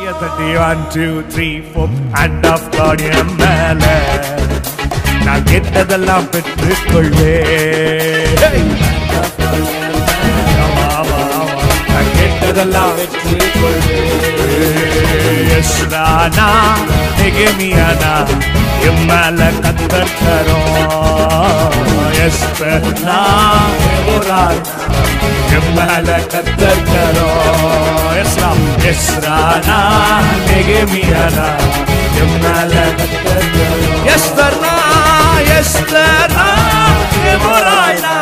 1, 2, 3, 4 hand of God என் மேல நான் கேட்டதெல்லாம் பெற்றுக்கொள்வேன். நான் கேட்டதெல்லாம் பெற்றுக்கொள்வேன். எஸ்ரானா நெகேமியானா என் மேல கர்த்தர் தரோம். எஸ்தர்னா என் மேல கர்த்தர் தரோம். எஸ்ரானா நெகேமியானா என் மேல கர்த்தர் தரோம். எஸ்தர்னா எஸ்தர்னா எமோராய்னா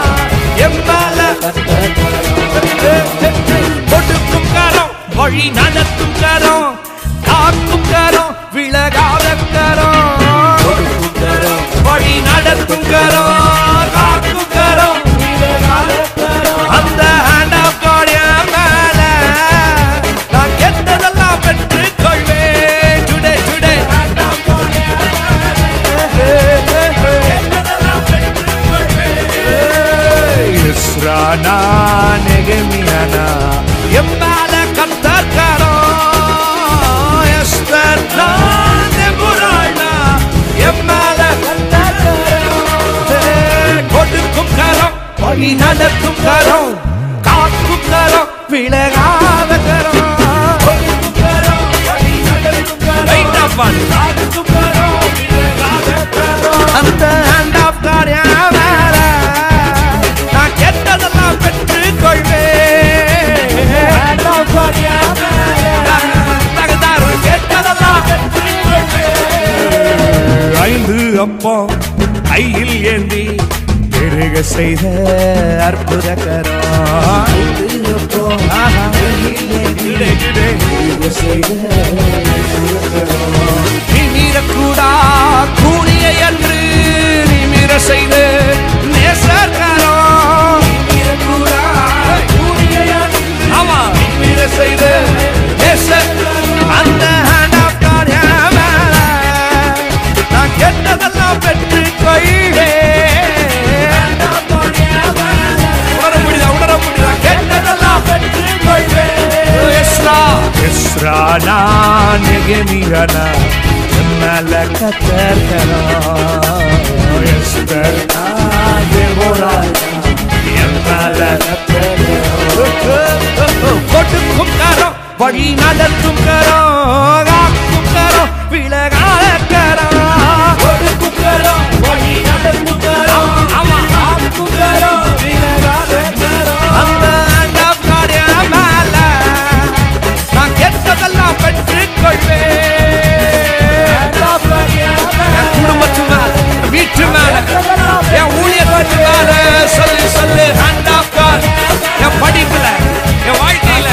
என் மேல கர்த்தர் தரோம். கொடுக்கும் கரம் வழி நடத்தும் கரம் காக்கும் கரம் விலகாத கரம். கொடுக்கும் கரம் வழி நடத்தும் கரம் காக்கும் கரம் விலகாத கரம். அந்த ஹேண்ட் ஆஃப் காட் என் மேல நான் கேட்டதெல்லாம் பெற்றுக்கொள்வேன். Today today hand of God என் மேல கேட்டதெல்லாம் பெற்றுக்கொள்வேன். இஸ்ரானா நெகேமியானா என் மேல கர்த்தர் கரம். எஸ்தர்னா தெபோரானா என் மேல கர்த்தர் கரம். கொடுக்கும் கரம் வழி நடத்தும் கரம் காக்கும் கரம் விலகாத கரம். கொடுக்கும் கரம் வழி நடத்தும் கரம் காக்கும் கரம் விலகாத கரம். அந்த ஹேண்ட் ஆஃப் காட் என் மேல நான் கேட்டதெல்லாம் பெற்றுக்கொள்வேன். ஹேண்ட் ஆஃப் காட் என் மேல தகதாறு கேட்டதெல்லாம் பெற்றுக்கொள்வேன். 5 அப்பம் கையில் ஏந்தி பெருக செய்த அற்புத கரம். நிமிரக்கூடா கூலியை அன்று நிமிர செய்த நேசர் கரம். நிமிரக்கூடா கூலியை அன்று ஆமா நிமிர செய்த நேசர். அந்த ஹேண்ட் ஆஃப் காட் என் மேல நான் கேட்டதெல்லாம் பெற்றுக்கொள்வேன். எஸ்ரானா நெகேமியானா என் மேல கர்த்தர் கரம். எஸ்தர்னா தெபோரானா என் மேல கர்த்தர் கரம். கொடுக்கும் கரம் வழி நடத்தும் கரம் காக்கும் கரம் விலகாத கரம். கொடுக்கும் கரம் வழி நடத்தும் கரம் காக்கும் கரம் விலகாத கரம். அந்த ஹேண்ட் ஆஃப் காட் என் மேல நான் கேட்டதெல்லாம் பெற்றுக்கொள்வேன். என் குடும்பத்து மேல வீட்டு மேல என் ஊழியத்துக்கு மேல சொல்லு சொல்லு ஹேண்ட் ஆஃப் காட். என் படிப்புல என் வாழ்க்கையில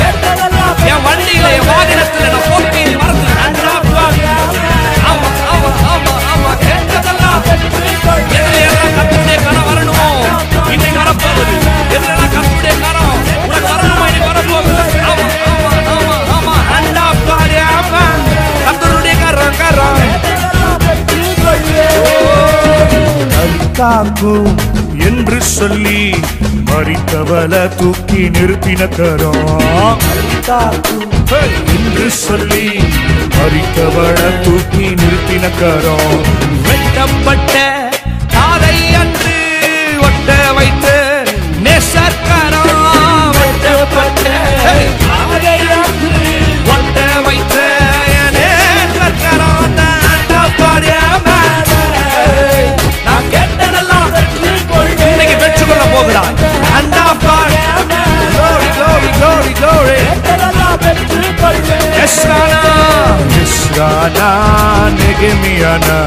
என் வண்டியில என் வாகனத்துல நான் போக்கையில் மறந்து ஹேண்ட் ஆஃப் காட். ஆமா ஆமா ஆமா ஆமா கேட்டதெல்லாம் எல்லாம் கர்த்தருடைய கரம் வரணுமோ இன்னைக்கு வரப்போகுது. எல்லாம் கர்த்தருடைய கரம் உனக்கு வரணுமா இன்னைக்கு வரப்போகுது. ஆமா ஆமா ஆமா ஆமா ஹேண்ட் ஆஃப் காட் என் மேல கர்த்தருடைய கரம் கரம் காக்கும் என்று சொல்லி மரித்தவள தூக்கி நிறுத்தின கரம். என்று சொல்லி மரித்தவள தூக்கி நிறுத்தின கரம். வெட்டப்பட்ட காதை அன்று ஒட்ட வைத்து நேசர் கரம். வெட்டப்பட்ட காதை அன்று ஒட்ட வைத்து நேசர் கரம். நான் கேட்டதெல்லாம் இன்னைக்கு பெற்றுக்கொள்ள போகிறான். Hand of God glory glory glory glory. எஸ்ரானா எஸ்ரானா நெகேமியானா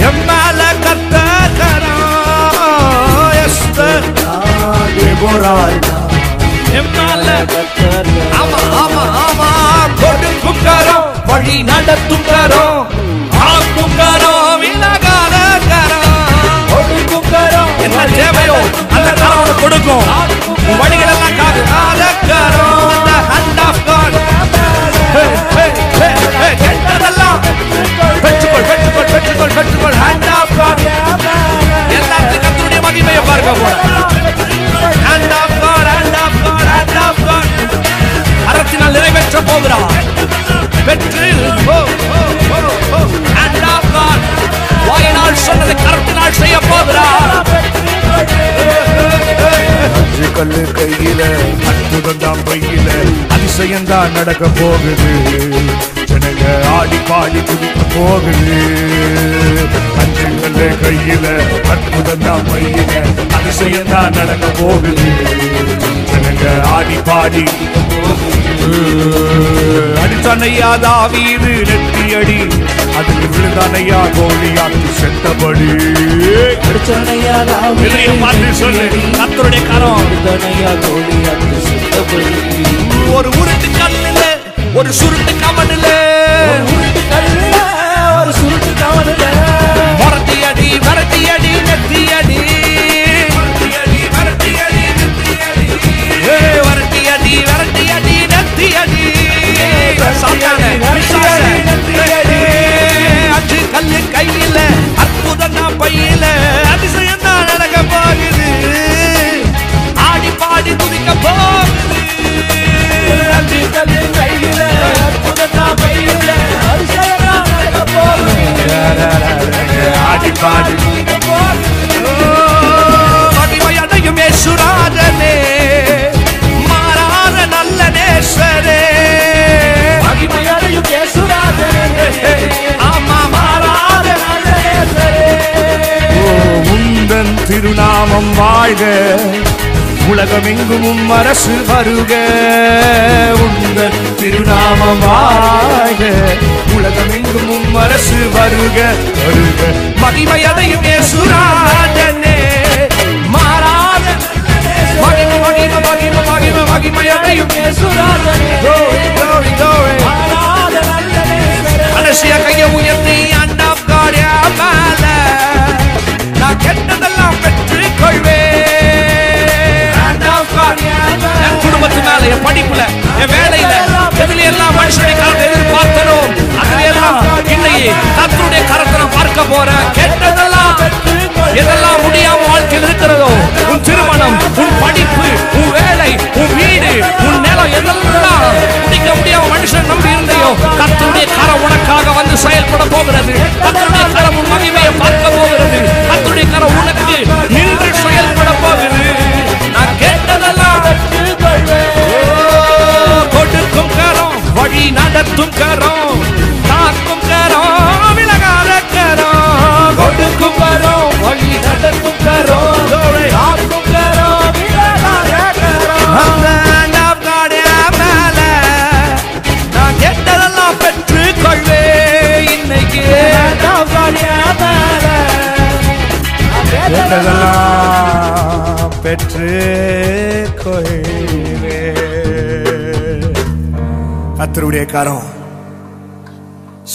என் மேல கர்த்தர் கரம். எஸ்தர்னா தெபோரானா என் மேல கர்த்தர் கரம். ஆமா ஆமா ஆமா கொடுக்கும் கரம் வழி நடத்தும் கரம் காக்கும் கரம் விலகாத கரம். கொடுக்கும் கரம் என்ன தேவையோ அந்த கரம் கொடுக்கும். உன் வழிகள் எல்லாம் காக்காத கரம். அந்த ஹேண்ட் ஆஃப் காட் கேட்டதெல்லாம் பெற்றுக்கொள் பெற்றுக்கொள் பெற்றுக்கொள் பெற்றுக்கொள். ஹேண்ட் ஆஃப் காட் எல்லாத்துக்கும் கர்த்தருடைய மகிமையை பார்க்க போற. Hand of God hand of God hand of God அரசினால் நிறைவேற்ற போகிறார். வெற்றி கையில, அற்புதம் தான் பையில, அதிசயம் தான் நடக்க போகுது. ஜனங்க ஆடி பாடி துதிக்க போகுது. அஞ்சுங்கள கையில, அற்புதம் தான் பையில, அதிசயம் தான் நடக்க போகுது. ஜனங்க ஆடி பாடி அடித்தானையா தாவீது நெற்றி அடி, அதுக்கு விழுதானையா கோலியாத்து செத்தபடி. அடித்தானையா தாவீது பார்த்து சொல்லு, கர்த்தருடைய கரம் அடித்தானையா கோலியாத்து செத்தபடி. ஒரு உருட்டு கல்லுல, ஒரு சுருட்டு கவனில, உருட்டு கல்லுல, ஒரு சுருட்டு கவனில, வரட்டி அடி வரட்டி அடி நெத்தி அடி, வரட்டி அடி வரட்டி அடி நெத்தி அடி, வரட்டி அடி வரட்டி அடி நெத்தி அடி. அஞ்சு கல்லு கையில, அற்புதம் தான் பையில, அதிசயம் தான் நடக்க போகுது. ஆடி பாடி துதிக்க போகுது. அஞ்சு கல்லு கையில, அற்புதம் தான் பையில, அதிசயம் தான் நடக்க போகுது. ஆடி பாடி துதிக்க போகுது. மகிமையடையும் இயேசுராஜனே, மாறாத நல்ல நேசரே. மகிமையடையும் இயேசுராஜனே, ஆமா மாறாத நல்ல நேசரே. உந்தன் திருநாமம் வாழ்க, உலகமெங்கும் அரசு வருக. உந்தன் திருநாமம் வாழ்க, உலகமெங்கும் அரசு வருக வருக. மகிமையடையும் இயேசுராஜனே, மாறாத மகிமை மகிமை மகிமை மகிமை மகிமையடையும் இயேசுராஜனே. மாறாத நல்ல நேசரே. கடைசியா கையை உயர்த்தி ஆண்டவருடைய மேல நான் கெட்டதெல்லாம் பெற்றுக் கொள்வேன். என் குடும்பத்து மேல, என் படிப்புல, என் வேலையில, எதுல எல்லாம் மனுஷனுடைய கரத்தை எதிர்பார்த்தனோ அதுல எல்லாம் இன்னைக்கு கர்த்தருடைய கரத்தை நான் பார்க்க போறேன். கெட்டதெல்லாம் எதெல்லாம் முடியாம வாழ்க்கையில் இருக்கிறதோ, உன் திருமணம், உன் படிப்பு, உன் வேலை, உன் வீடு, உன் நிலம், எதெல்லாம் முடிக்க முடியாம மனுஷன் நம்பி இருந்தையோ, கர்த்தருடைய கரம் உனக்காக வந்து செயல்பட போகிறது. கர்த்தருடைய கரம் உன் மகிமையை பார்க்க போகிறது. கர்த்தருடைய கரம் உனக்கு நின்று செயல்பட போகுது. நான் கேட்டதெல்லாம் கொடுக்கும் கரம், வழி நடத்தும் கரம், காக்கும் கரம், விலகாத கரம். கொடுக்கும் கரம், வழி நடத்தும் கரம், காக்கும் கரம், விலகாத கரம். மேல நான் கேட்டதெல்லாம் பெற்றுக் கொள்வேன். இன்னைக்கு கேட்டதெல்லாம் பெற்றுக் கொள்வேன். கர்த்தருடைய கரம்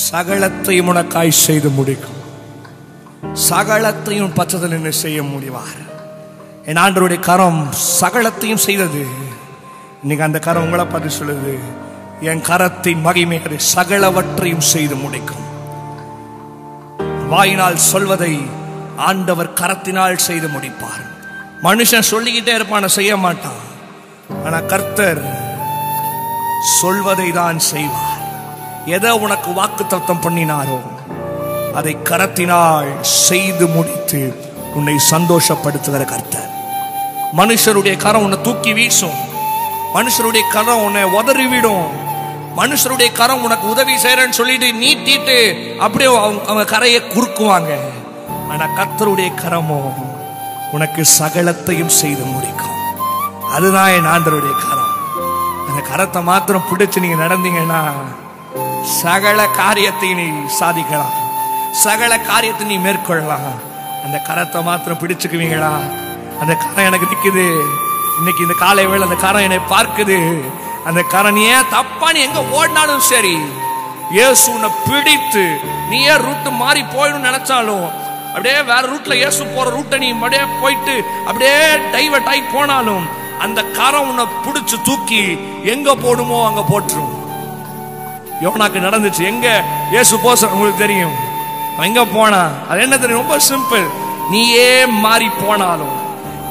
சகலத்தையும் உனக்காய் செய்து முடிக்கும். சகலத்தையும் பச்சத்தில் நின்று செய்ய முடிவார். என் ஆண்டவருடைய கரம் சகலத்தையும் செய்தது. இன்னைக்கு அந்த கரம் உங்களை பார்த்து சொல்லுது, என் கரத்தின் மகிமை அது சகலவற்றையும் செய்து முடிக்கும். வாயினால் சொல்வதை ஆண்டவர் கரத்தினால் செய்து முடிப்பார். மனுஷன் சொல்லிக்கிட்டே இருப்பான், செய்ய மாட்டான். ஆனா கர்த்தர் சொல்வதை தான் செய்வார். எதை உனக்கு வாக்குத்தத்தம் பண்ணினாரோ அதை கரத்தினால் செய்து முடித்து உன்னை சந்தோஷப்படுத்துகிற கர்த்தர். மனுஷருடைய கரம் உன்னை தூக்கி வீசும். மனுஷருடைய கரம் உன்னை உதறிவிடும். மனுஷருடைய கரம் உனக்கு உதவி செய்யறேன்னு சொல்லிட்டு நீட்டிட்டு அப்படியே அவங்க கரையை குறுக்குவாங்க. ஆனா கர்த்தருடைய கரமோ உனக்கு சகலத்தையும் செய்து முடிக்கும். அதுதான் என் ஆண்டவருடைய கரம். அந்த கரத்தை மாத்திரம் பிடிச்சு நீங்க நடந்தீங்கன்னா சகல காரியத்தை நீ சாதிக்கலாம், சகல காரியத்தை நீ மேற்கொள்ளலாம். அந்த கரத்தை மாத்திரம் பிடிச்சுக்குவீங்களா? அந்த கரம் எனக்கு நிக்குது, இன்னைக்கு இந்த காலை வேளை அந்த கரம் என்னை பார்க்குது. அந்த கரம் நீ ஏன் தப்பா நீ எங்க ஓடினாலும் சரி, இயேசு உன்னை பிடித்து நீ ஏன் ரூட்டு மாறி போயிடும் நினைச்சாலும், அப்படியே வேற ரூட்ல இயேசு போற ரூட்டை நீ அப்படியே போயிட்டு அப்படியே டைவர்ட் ஆகி போனாலும் அந்த கரம் உன்னை பிடிச்சு தூக்கி எங்க போடுமோ அங்க போட்டுரும். யோனாக்கு நடந்துச்சு. எங்க இயேசு போச உங்களுக்கு தெரியும். எங்க போனா அது என்ன தெரியும்? ரொம்ப சிம்பிள். நீயே மாறி போனாலும்,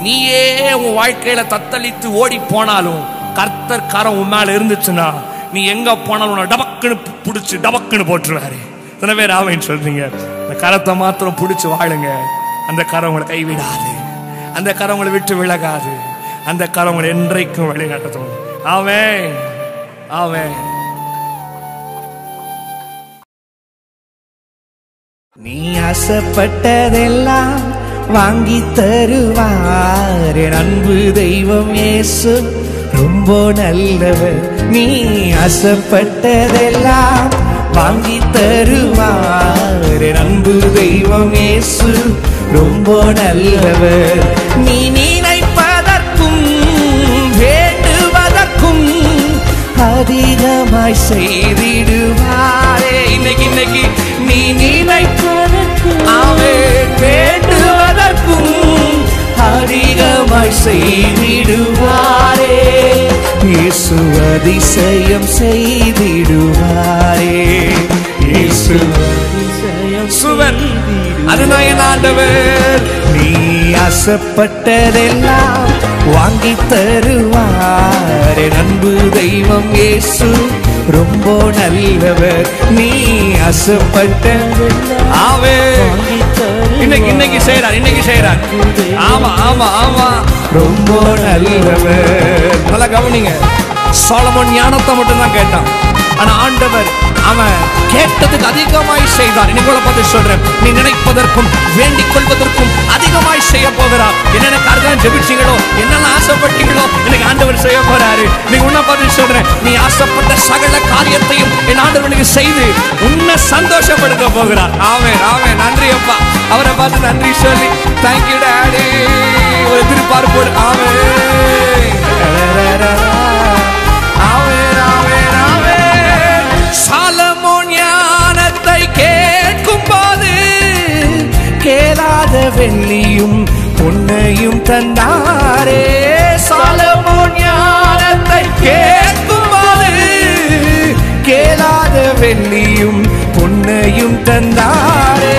நீயே உன் வாழ்க்கையில தத்தளித்து ஓடி போனாலும், கர்த்தர் கரம் உன் மேல இருந்துச்சுன்னா நீ எங்க போனாலும் டபக்குன்னு பிடிச்சு டபக்குன்னு போட்டுருவாரு. இத்தனை பேர் ஆமைன்னு சொல்றீங்க. அந்த கரத்தை மாத்திரம் பிடிச்சு வாழுங்க. அந்த கரம் உங்களை கைவிடாது, அந்த கரம் உங்களை விட்டு விலகாது, அந்த காலம் உங்களை என்றைக்கும் வழி நடத்தும். ஆமென், ஆமென். நீ ஆசைப்பட்டதெல்லாம் வாங்கி தருவார் என் அன்பு தெய்வம் இயேசு ரொம்ப நல்லவர். நீ ஆசைப்பட்டதெல்லாம் வாங்கி தருவார் என் அன்பு தெய்வம் இயேசு ரொம்ப நல்லவர். நீ நினைப்பதற்கும் வேண்டுவதற்கும் அதிகமாய் செய்திடுவாரே. இன்னைக்கு நீ நினைப்பதற்கும் வேண்டுவதற்கும் அதிகமாய் செய்திடுவாரே. இயேசு அதிசயம் செய்திடுவாரே. இயேசு அதிசயம் சுவன் அதுதான் என் ஆண்டவர். நீ ஆசைப்பட்டதெல்லாம் வாங்கி தருவார் என் அன்பு தெய்வம் இயேசு ரொம்ப நல்லவர். நீ ஆசைப்பட்டதெல்லாம் இன்னைக்கு செய்யறார். ஆமா ஆமா ஆமா, ரொம்ப நல்லவர். நல்லா கவனிங்க. சாலமோன் ஞானத்தை மட்டும் தான் கேட்டான், ஆனா ஆண்டவர் அவன் கேட்டதுக்கு அதிகமாய் செய்தார். இன்னைக்கு பார்த்து சொல்றேன், நீ நினைப்பதற்கும் வேண்டிக் கொள்வதற்கும் அதிகமாய் செய்ய போகிறார். என்னென்ன காரணம் ஜெபிச்சீங்களோ, என்னென்ன ஆசைப்பட்டீங்களோ, இன்னைக்கு ஆண்டவர் செய்ய போறாரு. நீ உன்னை பார்த்து சொல்றேன், நீ ஆசைப்பட்ட சகல காரியத்தையும் என் ஆண்டவனுக்கு செய்து உன்னை சந்தோஷப்படுத்த போகிறார். ஆமென், ஆமென். நன்றி அப்பா. அவரை பார்த்து நன்றி சொல்லி தேங்க்யூ டாடி ஒரு திருப்பார்ப்போடு. சாலமோன் ஞானத்தை கேட்கும் போது கேளாத வெள்ளியும் பொன்னையும் தந்தாரே. சாலமோன் ஞானத்தை கேட்கும் போது கேளாத வெள்ளியும் பொன்னையும் தந்தாரே.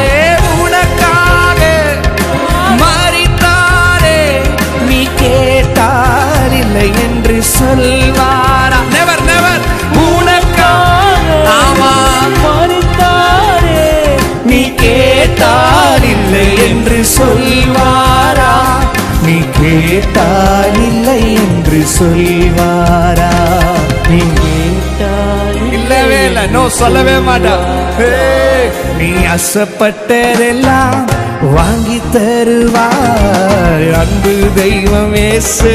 உனக்காக மரித்தாரே, நீ கேட்டால் இல்லை என்று சொல்வாரா? Never never. மரித்தாரே, நீ கேட்டால் இல்லை என்று சொல்வாரா? நீ கேட்டால் இல்லை என்று சொல்வாரா? நீ கேட்டால் இல்லவே இல்லை, நோ சொல்லவே மாட்டான். நீ ஆசைப்பட்டதெல்லாம் வாங்கி தருவார் அன்பு தெய்வம் இயேசு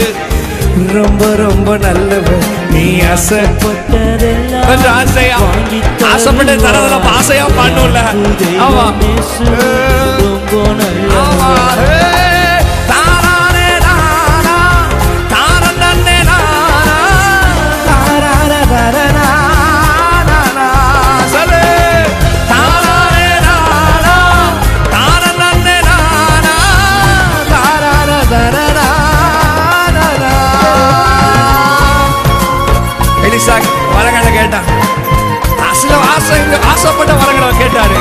ரொம்ப ரொம்ப நல்லவர். நீ ஆசைப்பட்டதெல்லாம் கொஞ்சம் ஆசையா ஆசைப்பட்டு தரதுல ஆசையா பண்ணும்ல. ஆமா ரொம்ப நல்லவர். ஆமா. தாரானே நானா தாரனே நானா தாராரரரனா நானா சலே தாரானே நானா தாரனே நானா தாராரரரனா நானா. எலிசா வரங்களை கேட்டான். ஆசைப்பட்ட வரங்களை கேட்டாரு.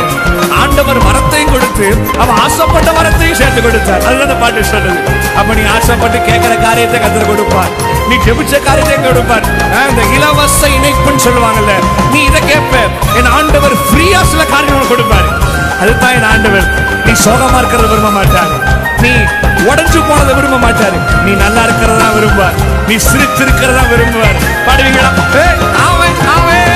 ஆண்டவர் வரத்தையும் கொடுத்து அவன் ஆசைப்பட்ட வரத்தையும் சேர்த்து கொடுத்தார். அதுதான் பாட்டு சொல்லுது. அப்ப நீ ஆசைப்பட்டு கேட்கிற காரியத்தை கர்த்தர் கொடுப்பார். நீ ஜெபிச்ச காரியத்தை கொடுப்பார். இந்த இலவச இணைப்புன்னு சொல்லுவாங்கல்ல, நீ இதை கேட்ப, என் ஆண்டவர் ஃப்ரீயா சில காரியங்களை கொடுப்பாரு. அதுதான் என் ஆண்டவர். நீ சோகமா இருக்கிறத விரும்ப மாட்டாரு, நீ உடஞ்சு போனதை விரும்ப மாட்டாரு, நீ நல்லா இருக்கிறதா விரும்புவார், நீ சிரிச்சிருக்கிறதா விரும்புவார். பாடுவீங்களா? அவன் அவன்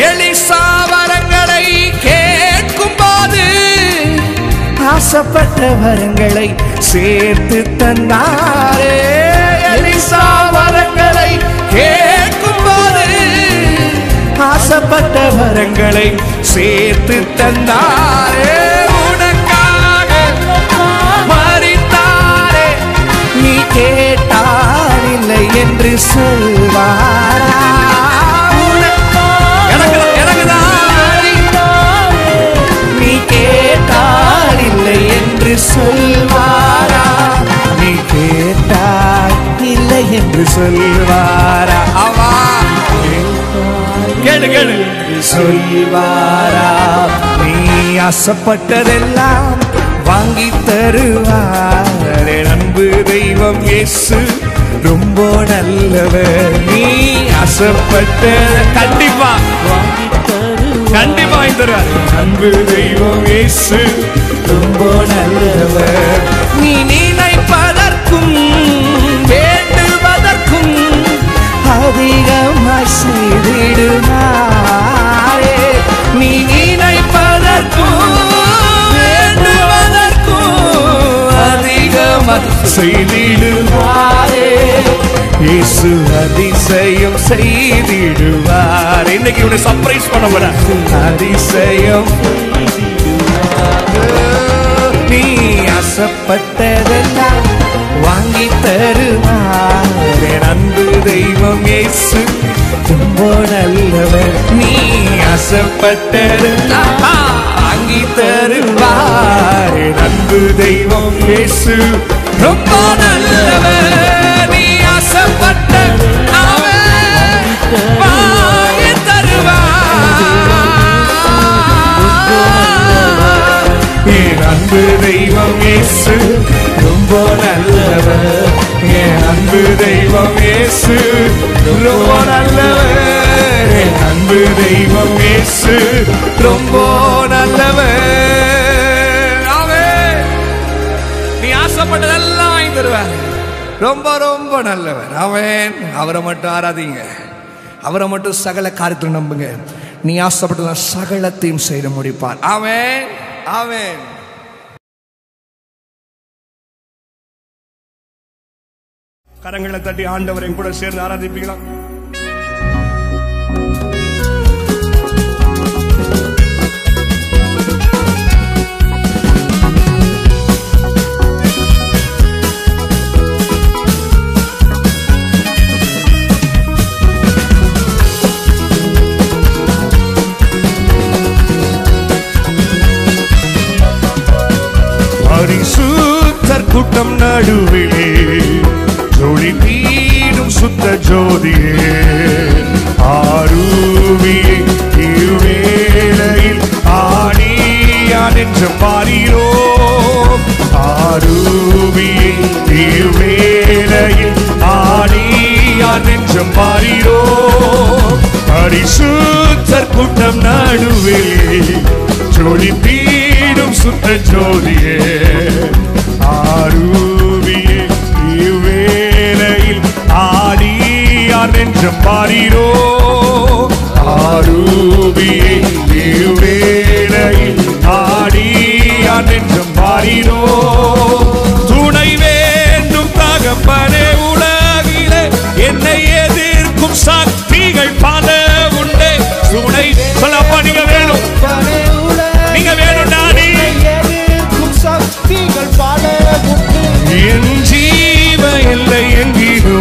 எலிசா வரங்களை கேட்கும் போது ஆசைப்பட்ட வரங்களை சேர்த்து தந்தாரே. எலிசா வரங்களை கேட்கும் போது ஆசைப்பட்ட வரங்களை சேர்த்து தந்தாரே. உனக்காக மரித்தாரே, நீ கேட்டால் இல்லை என்று சொல்வாரா? நீ கேட்டால் இல்லை என்று சொல்வாரா? நீ கேட்டால் இல்லை என்று சொல்வாரா? அவா கேளு கேளு சொல்வாரா? நீ ஆசைப்பட்டதெல்லாம் வாங்கி தருவார் அன்பு தெய்வம் இயேசு ரொம்ப நல்லவர். நீ ஆசைப்பட்ட கண்டிப்பா கண்டிப்பா தருவார். அன்பு தெய்வம் இயேசு ரொம்ப நல்லவர். நீ நினைப்பதற்கும் அதிகமாய் செய்திடுவாரே. நீ நினைப்பதற்கும் வேண்டுவதற்கும் அதிகமாய் செய்திடுவாரே. இயேசு அதிசயம் செய்திடுவார். இன்னைக்கு இவனை சர்ப்ரைஸ் பண்ண போற. அதிசயம் நீ ஆசைப்பட்டதெல்லாம் வாங்கி தருவார். என் அன்பு தெய்வம் இயேசு ரொம்ப நல்லவர். நீ ஆசைப்பட்டதெல்லாம் வாங்கி தருவார். என் அன்பு தெய்வம் இயேசு ரொம்ப நல்லவர். நீ ஆசைப்பட்ட அவன் வாங்கி தருவார். என் அன்பு தெய்வம் இயேசு ரொம்ப நல்லவர். என் அன்பு தெய்வம் இயேசு ரொம்ப நல்லவர். என் அன்பு தெய்வம் இயேசு ரொம்ப நல்லவர். ஆமென். நீ ஆசைப்பட்டதெல்லாம் வாங்கி தருவார். ரொம்ப ரொம்ப நல்லவர். ஆமென். அவரை மட்டும் ஆராதிங்க. அவரை மட்டும் சகல காரியத்தில் நம்புங்க. நீ ஆசைப்பட்ட சகலத்தையும் செய்து முடிப்பார். ஆமென். ஆமென். கரங்களை தட்டி ஆண்டவரை கூட சேர்ந்து ஆராதிப்பீங்களா? பரிசுத்தர் கூட்டம் நடுவிலே ஜோடி தீடும் சுத்த ஜோதியே ஆரூவியே இவ்வேளையில் ஆடியா நெஞ்சம் பாரீரோ. ஆரூவியே இவ்வேளையில் ஆடியா நெஞ்சம் பாரீரோ. பரிசுத்தர் கூட்டம் நடுவிலே ஜோடி தீடும் சுத்த ஜோதியே ஆரூவியே இவ்வேளையில் ஆடியார் நெஞ்சம் பாரீரோ. ஆரூவியே இவ்வேளையில் ஆடியார் நெஞ்சம் பாரீரோ. துணை வேண்டும் தகப்பனே உலகிலே என்னை எதிர்க்கும் சக்திகள் பல உண்டே. துணை சொல்லப்பா நீங்க வேணும், நீங்க வேணும் நானே சக்திகள் பல உண்டு. என் ஜீவ எல்லை எங்கினோ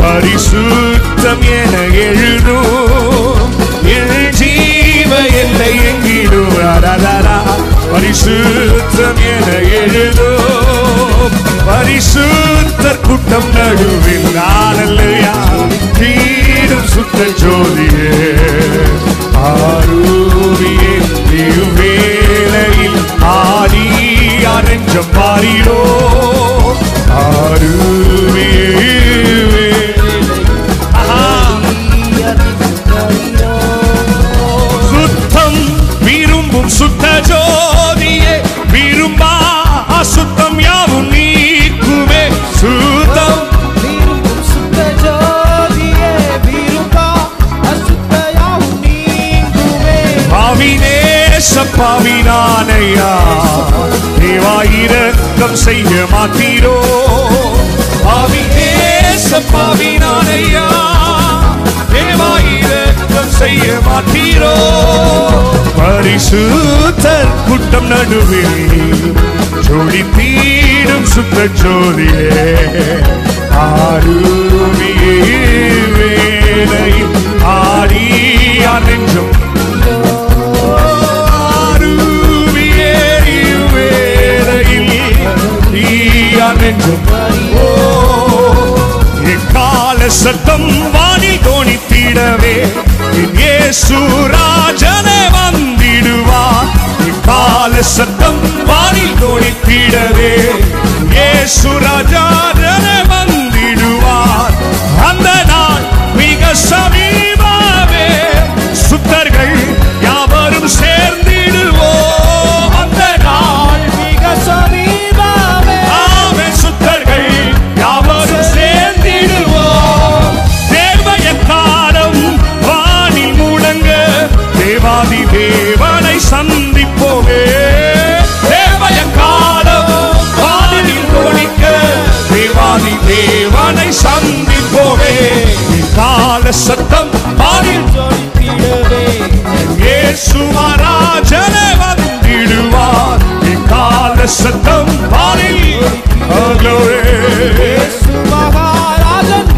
பரிசுத்தம் என எழுதும். என் ஜீவ எல்லை எங்கினோ பரிசுத்தம் என எழுதும். பரிசுத்தர் கூட்டம் நடுவில் நானல்லையா தீடும் சுத்த ஜோதியே ஆரூவியே இவ்வேளையில் ஆடியா நெஞ்சம் பாரீரோ. ஆரூவியே சுத்தம் விரும்பும் சுத்த ஜோதியே விரும்பா அசுத்தம் யாவும் நீக்குமே. சுத்தம் விரும்பும் சுத்த ஜோதியே விரும்பா அசுத்த யாவும் நீக்குமே. பாவினேச பாவினானையா தேவாயிரக்கம் செய்ய மாட்டீரோ. பாவினேச பாவினானையா தேவாயிரக்கம் செய்ய மாட்டீரோ. பரிசுத்தர் கூட்டம் நடுவில் ஜோடி தீடும் சுத்த ஜோதியே ஆரூவியே வேளையில் ஆடியா நெஞ்சம் ஆரூவியே வேளையில் ஈயா நெஞ்சம். எக்கால சத்தம் வானில் தோணித்திடவே இயேசு ராஜனே வந்திடுவார். எக்கால சத்தம் வானில் தோணித்திடவே இயேசு ராஜனே வந்திடுவார். அந்த நாள் மிக சமீபமே சுத்தர்கள் யாவரும் சேர்ந்திடுவோம். அந்த நாள் மிக சமீபமே ஆமென். சுத்தர்கள் யாவரும் சேர்ந்திடுவோம். சத்தம் வானில் ஜொலித்திடவே இயேசு மகாராஜனே வந்திடுவார் எக்கால சத்தம் வானில் இயேசு மகாராஜன்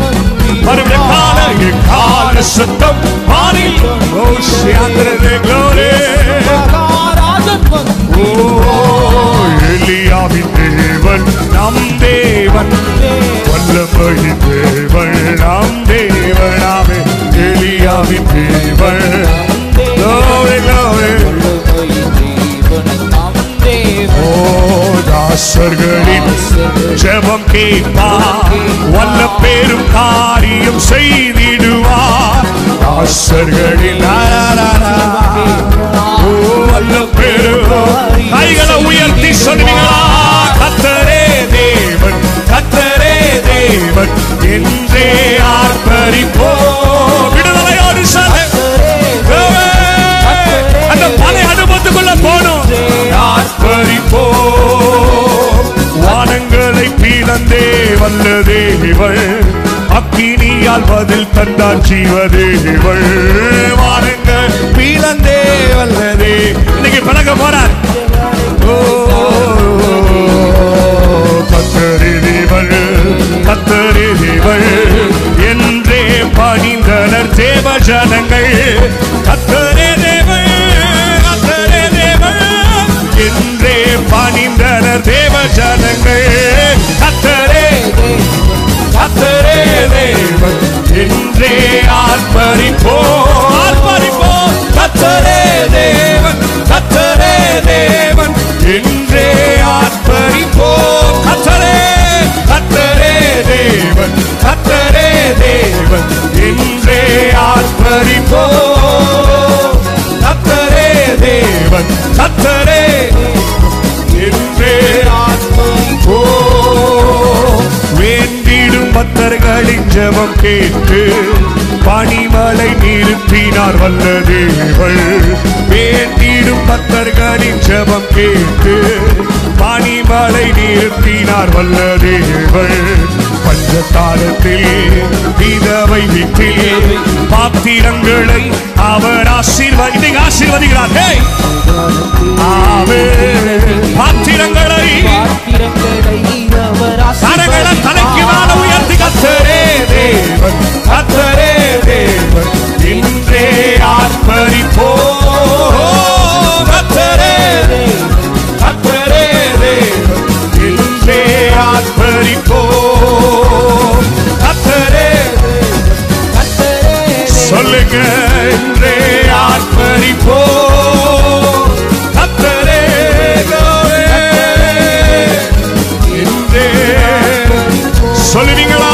மறுபடியும் எக்கால சத்தம் வானில் மகாராஜன் எலியாவின் தேவன் நம் தேவன் வல்லமையின் தேவன் நம் தேவனாவே எலியாவின் தேவன் தாசர்களின் ஜெபம் கேட்பார் வல்ல பெரும் காரியம் செய்திடுவார் தாசர்களின் வல்ல பெரும் கைகளை உயர்த்தி சொல்வீங்களா கர்த்தரே தேவன் கர்த்தரே தேவன் என்றே ஆர்ப்பரிப்போம் விடுதலையோடு அந்த பழைய அனுபவத்துக்குள்ள போனோம் ஆர்ப்பரிப்போம் வானங்களை பிளந்தே வல்ல தேவன் அக்கினியால் பதில் தந்தார் ஜீவதேவள் வானங்கள் பிளந்தே வல்லதே இன்னைக்கு பழக போறார் கத்தரிதிவள் கத்தரிதிவள் என்றே பணிந்தனர் தேவ ஜனங்கள் கத்தரே தேவள் கத்தரே தேவள் என்றே பணிந்தனர் தேவ ஜனங்கள் கத்தரே கத்தரே தேவன் என்றே ஆர்ப்பரிப்போம் ஆர்ப்பரிப்போம் கத்தரே தேவன் கத்தரே தேவன் என்றே ஆர்ப்பரிப்போம் கத்தரே கத்தரே தேவன் கத்தரே தேவன் என்றே ஆர்ப்பரிப்போம் கத்தரே தேவன் கத்தரே என்றே ஆர்ப்பரிப்போம் வேண்டிடும் பக்தர்களின் ஜெபம் கேட்டு பனிமலை நிறுத்தினார் வல்ல தேவள் வேண்டிடும் பக்தர்களின் ஜெபம் கேட்டு பனிமலை நிறுத்தினார் வல்ல தேவள் பஞ்சகாலத்தில் விதவை வீட்டில் பாத்திரங்களை அவர் ஆசீர்வதிக்கிறார் பாத்திரங்களை கரங்களை தலைக்கு மேல உயர்த்தி கத்தரே தேவன் கத்தரே தேவன் இன்றே ஆர்ப்பரிப்போம் கத்தரே கத்தரே தேவன் இன்றே ஆர்ப்பரிப்போம் கத்தரே சொல்லுங்க இன்றே ஆர்ப்பரிப்போம் கத்தரே சொல்லுவீங்களா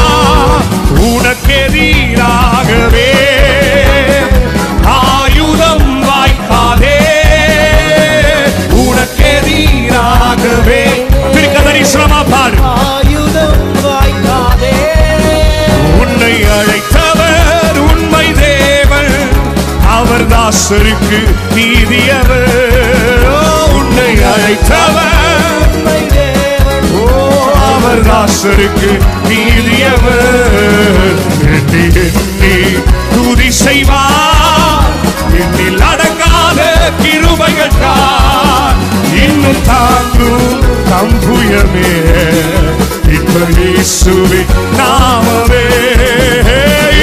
உனக்கெதிராகவே ஆயுதம் வாய்க்காதே உனக்கெதிராகவே திருக்கதரி சிரமா பாடு ஆயுதம் வாய்க்காதே உன்னை அழைத்தவர் உண்மை தேவன் அவர் தாசருக்கு நீதியவர் உன்னை அழைத்தவர் உண்மை தேவன் அவர் தாசருக்கு நீதியவர் எண்ணி எண்ணி துதி செய்வார் எண்ணில் அடங்காத கிருபைகள் இன்னும் தாங்கும் தம்புயமே இப்ப இயேசுவின் நாமமே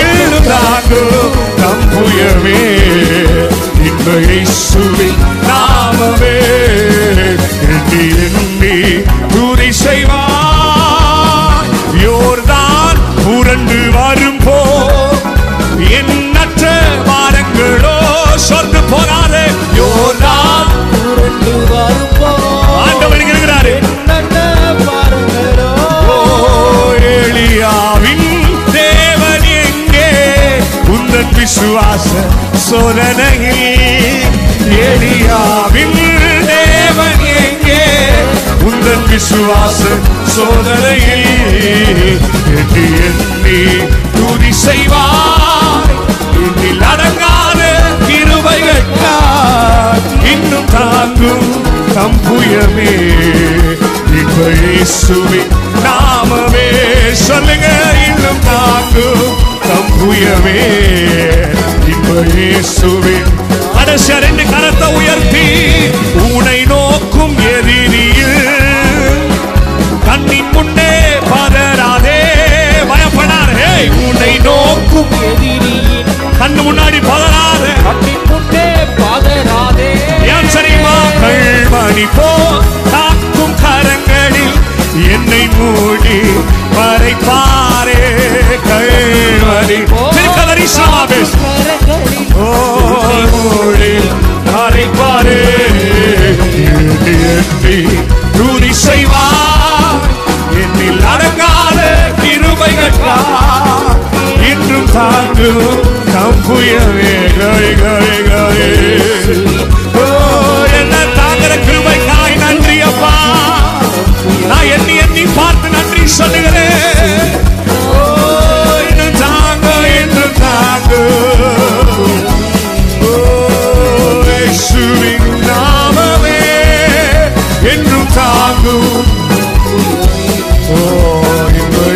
இன்னும் தாங்கும் தம்புயமே இப்ப இயேசுவின் நாமமே எண்ணி எண்ணி துதி செய்வார் யோர்தான் புரண்டு வரும் போ எண்ணற்ற வாரங்களோ சொர்ந்து போறாரு யோர்தான் புரண்டு வரும்போ ஆண்டவர் இருக்கிறாரு பாருங்களோ எலியாவின் தேவன் எங்கே உந்தன் விசுவாச சோதனையில் எலியாவின் தேவன் எங்கே உந்தன் விசுவாச சோதனையில் எண்ணி எண்ணி துதி செய்வார் இன்னில் அடங்காத கிருபைகள் இன்னும் தாங்கும் தம்புயமே இப்ப இயேசுவின் நாமமே சொல்லுங்க இன்னும் தாங்கும் தம்புயமே இன்ப இயேசுவே. கடைசி 2 கரத்தை உயர்த்தி உன்னை நோக்கும் எதிரியில் கண்ணின் முன்னே பதறாதே, பயப்படாதே. உன்னை நோக்கும் எதிரியின் கண்ணு முன்னாடி பதறாதே, கண்ணின் முன்னே பதறாதே. ஏன் தெரியுமா? கள்மணி போ காக்கும் கரங்களில் என்னை மூடி மறைப்பாரே. கள்மணி திருக்கதரிசனமாவே கரங்களில் மூடி மறைப்பாரே. எண்ணி துதி செய்வார் என்னில் அடங்காத கிருபைகள் இன்றும் தாங்கும் நம்புயவே. கை கை கை என்ன தாங்குற கிருபைக்காய் நன்றி அப்பா. நான் எண்ணி எண்ணி பார்த்து நன்றி சொல்லுகிறேன். இன்னும் தாங்க, இன்னும் தாங்க. இயேசுவின் நாமமே என்றும் தாங்கும்.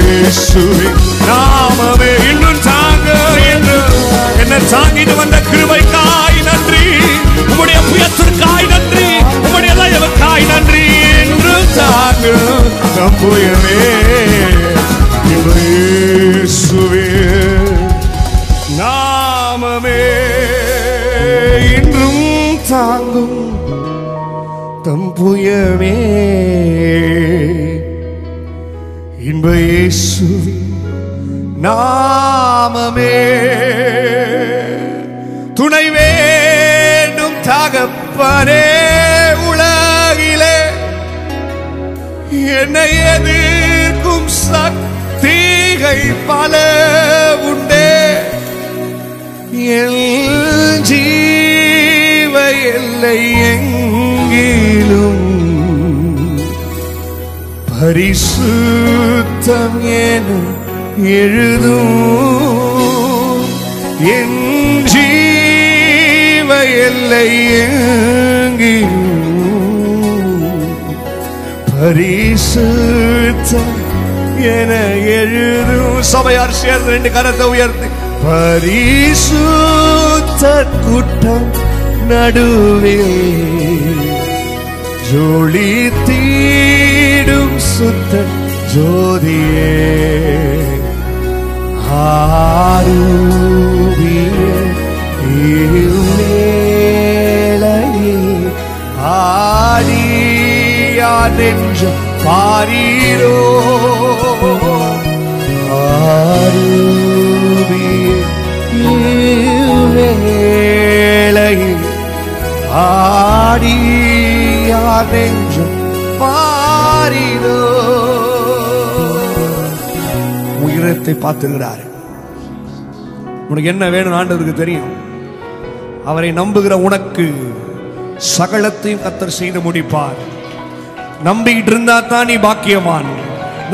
இயேசுவின் நாமமே இன்னும் தாங்க. என்று என்ன தாங்கிட்டு வந்த கிருபைக்காய் நன்றி, உம்முடைய புயத்திற்காய் நன்றி, உம்முடைய தயவுக்காய் நன்றி. என்று தாங்க நம்புயவே. இயேசுவே நாமமே இன்றும் தாங்கும் தம்புயவே. இன்ப இயேசுவின் நாமமே. துணை வேண்டும் தகப்பனே உலகிலே, என்னை எதிர்க்கும் சக்திகள் பல உண்டே. என் ஜீவ எல்லை எங்கிலும் பரிசுத்தம் என எழுதும். என் ஜீவ எல்லை எங்கிலும் பரிசுத்தம் என எழுதும். சபையார் சேர்ந்து 2 கரத்தை உயர்த்தி பரிசுத்த கூட்டம் நடுவில் ஜோலி தீடும் சுத்த ஜோதியே. ஆடியா நெஞ்ச பாரீரோ. வேளையில் ஆடியா நெஞ்ச பாரீரோ. உயிரத்தை பார்த்துகிறார். உனக்கு என்ன வேணும் ஆண்டவருக்கு தெரியும். அவரை நம்புகிற உனக்கு சகலத்தையும் கர்த்தர் செய்து முடிப்பார். நம்பிக்கிட்டு இருந்தா தான் நீ பாக்கியவான்,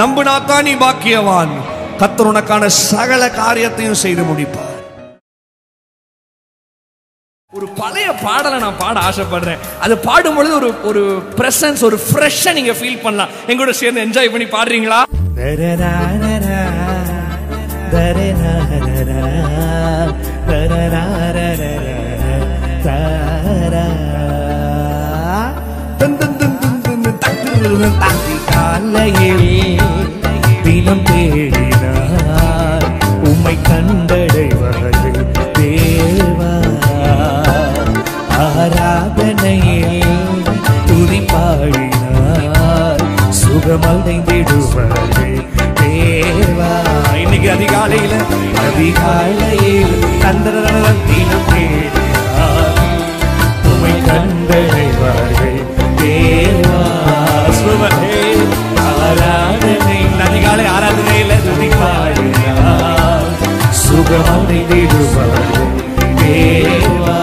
நம்பினா தான் நீ பாக்கியவான். கர்த்தர் உனக்கான சகல காரியத்தையும் செய்து முடிப்பார். ஒரு பழைய பாடலை நான் பாட ஆசைப்படுறேன். அது பாடும் பொழுது ஒரு பிரசன்ஸ், ஒரு ஃப்ரெஷ்ஷா நீங்க ஃபீல் பண்ணலாம். எங்களோட சேர்ந்து என்ஜாய் பண்ணி பாடுறீங்களா? தினம் தேடினார் உம்மை கண்டடைவார்கள் தேவா. ஆராதனையில் துதி பாடினார் சுகமடைந்திடுவார்கள் தேவா. இன்னைக்கு அதிகாலையில் தந்திரம் தினம் தேடினார் உம்மை கண்டடைவார்கள் தேவா. ஆராதனை அதிகாலை ஆராதனையில துதி பாடினார் சுகமடைந்திடுவார்கள் தேவா.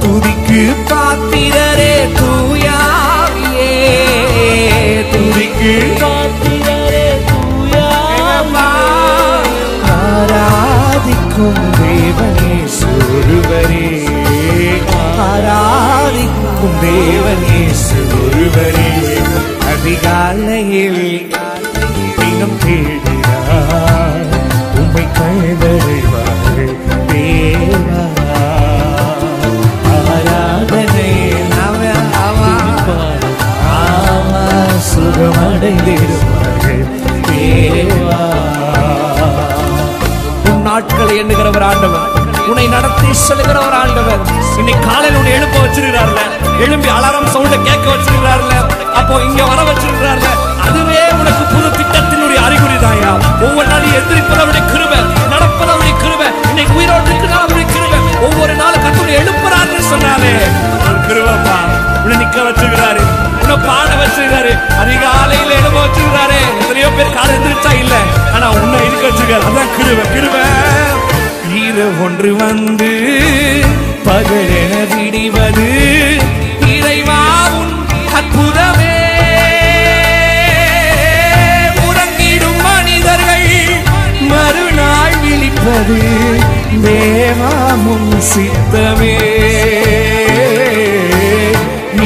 துதிக்கு பாத்திரரே தூயாவியே, துதிக்கு பாத்திரரே தூயாவா. ஆராதிக்கும் தேவனே ஒருவரே, ஆராதிக்கும் தேவனே ஒருவரே. அதிகாலையில் தினம் தேடினார் உம்மை செல்லுகிற ஒரு ஆண்டவர். இன்னைக்கு காலையில் உன்னை எழுப்ப வச்சிருக்கிறார்ல, எழும்பி அலாரம் சவுண்ட கேட்க வச்சிருக்கிறார்ல, அப்போ இங்க வர வச்சிருக்கிறார்ல, அதுவே உனக்கு புது திட்டத்தினுடைய அறிகுறி தாயா. ஒவ்வொரு நாளும் எதிர்ப்பது அவருடைய கிருபை, நடப்பது அவருடைய கிருபை, இன்னைக்கு உயிரோடு இருக்கிறார் அவருடைய கிருபை. ஒவ்வொரு நாளும் கர்த்தர் எழுப்புறாருன்னு சொன்னாலே ஒரு கிருபைப்பா. உன்னை நிக்க வச்சிருக்கிறாரு, உன்னை பாட வச்சிருக்காரு, அதிகாலையில் எழுப்ப வச்சிருக்கிறாரு. எத்தனையோ பேர் காலை எந்திரிச்சா இல்ல, ஆனா உன்னை இருக்க வச்சிருக்காரு. அதான் கிருபை. கிருபை இரவு ஒன்று வந்து பகலென விடிவது இறைவாவும் அற்புதமே. உறங்கிடும் மனிதர்கள் மறுநாள் விழிப்பது தேவாமும் சித்தமே.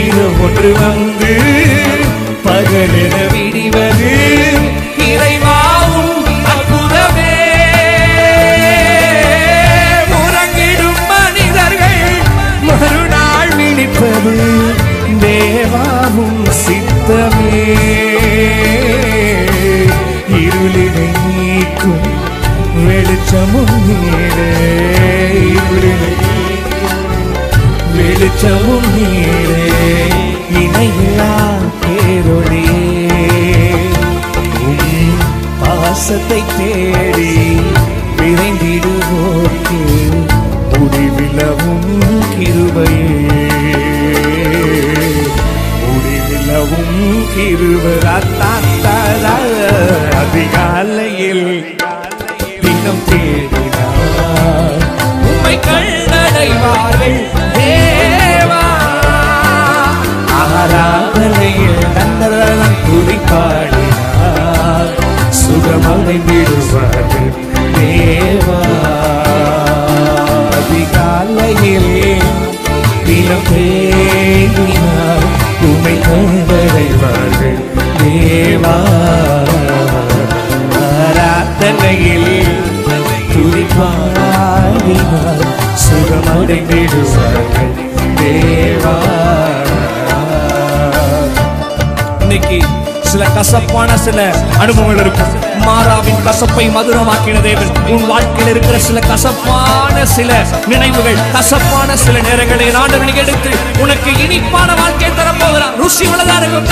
இரவு ஒன்று வந்து பகலென விடிவது இறைவாவும் அற்புதமே. உறங்கிடும் மனிதர்கள் மறுநாள் விழிப்பது தேவாமும் சித்தமே. இருளினை நீக்கும் வெளிச்சமும் நீரே, இருளினை வெளிச்சமும் நீரே, இணையில்லா பேரொளியே. பாசத்தை தேடி விரைந்திடுவோர்க்கு முடிவிலவும் கிருபையே, முடிவிலவும் கிருபராத்தாரா. அதிகாலையில் தினம் தேடினார் உம்மை கண்டடைவார்கள் தேவா. ஆராதனையில் நந்தனம் துதிப்பாடினார் சுகமடைந்திடுவார்கள் தேவா. அதிகாலையில் தினம் தேடினார் உம்மை கண்டடைவார்கள் தேவா. ஆராதனையில் துதிப்பாடினார் சுகமடைந்திடுவார்கள் தேவா. இன்னைக்கு சில கசப்பான சில அனுபவங்கள் இருக்கும். மாறாவின் கசப்பை மதுரமாக்கின தேவன் உன் வாழ்க்கையில் இருக்கிற சில கசப்பான சில நினைவுகள், கசப்பான சில நேரங்களை ஆண்டவன் எடுத்து உனக்கு இனிப்பான வாழ்க்கையை தரப்போகிறான். ருசி உள்ளதா இருக்கும்.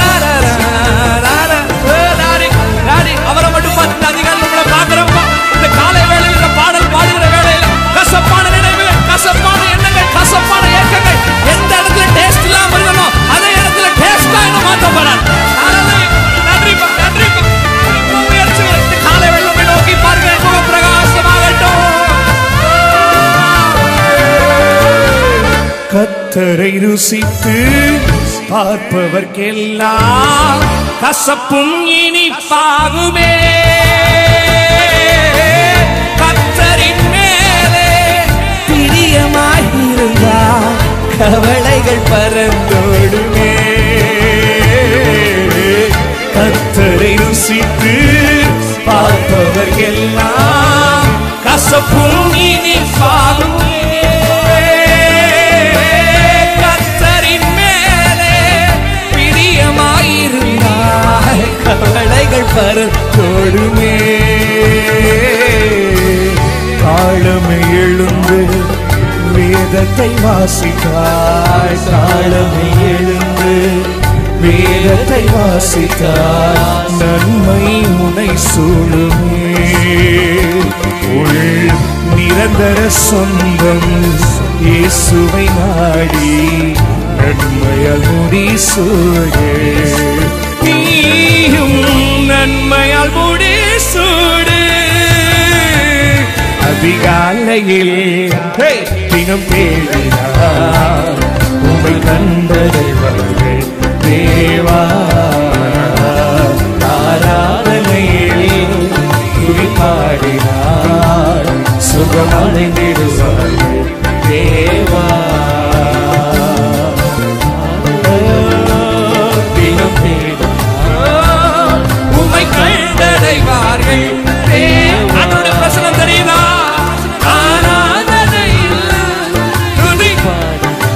அவரை மட்டும் பார்த்து அதிகாரம் உங்களை பார்க்கிறப்ப இந்த காலை வேளையில் இந்த பாடல் பாடுகிற வேளையில் கசப்பான நினைவுகள், கசப்பான எண்ணங்கள், கசப்பான ஏக்கங்கள் எந்த இடத்துல டேஸ்ட் இல்லாம இருக்கணும் அதே இடத்துல டேஸ்டா என்ன மாற்ற போறான். காலை வெள்ளமை நோக்கி பாருங்க, முக பிரகாசமாகட்டும். கர்த்தரை ருசித்து பார்ப்பவர்க்கெல்லாம் கசப்பும் இனிப்பாகுமே. கர்த்தரின் மேலே பிரியமாயிருந்தால் கவலைகள் பறந்தோடுமே. கர்த்தரை ருசித்து பார்ப்பவர்க்கெல்லாம் கசப்பும் இனிப்பாகுமே. கர்த்தரின் மேலே பிரியமாயிருந்தால் கவலைகள் பறந்தோடுமே. காலமே எழுந்து வேதத்தை வாசித்தாய், காலமே எழுந்து வேதத்தை வாசித்தாய், நன்மை உனை சூழுமே. உள் நிரந்தர சொந்தம் இயேசுவை நாடி நன்மையால் முடிசூடு. நீயும் நன்மையால் முடிசூடு. அதிகாலையில் தினம் தேடினார் உம்மை கண்டடைவார்கள் தேவா. ஆராதனையில் துதிப்பாடினார் சுகமடைந்திடுவார்கள் தேவா. தினம் தேடினார் உம்மை கண்டடைவார்கள். அதோட பிரசனம் தெரியுதா? ஆராதனையில் துதிப்பாடினார்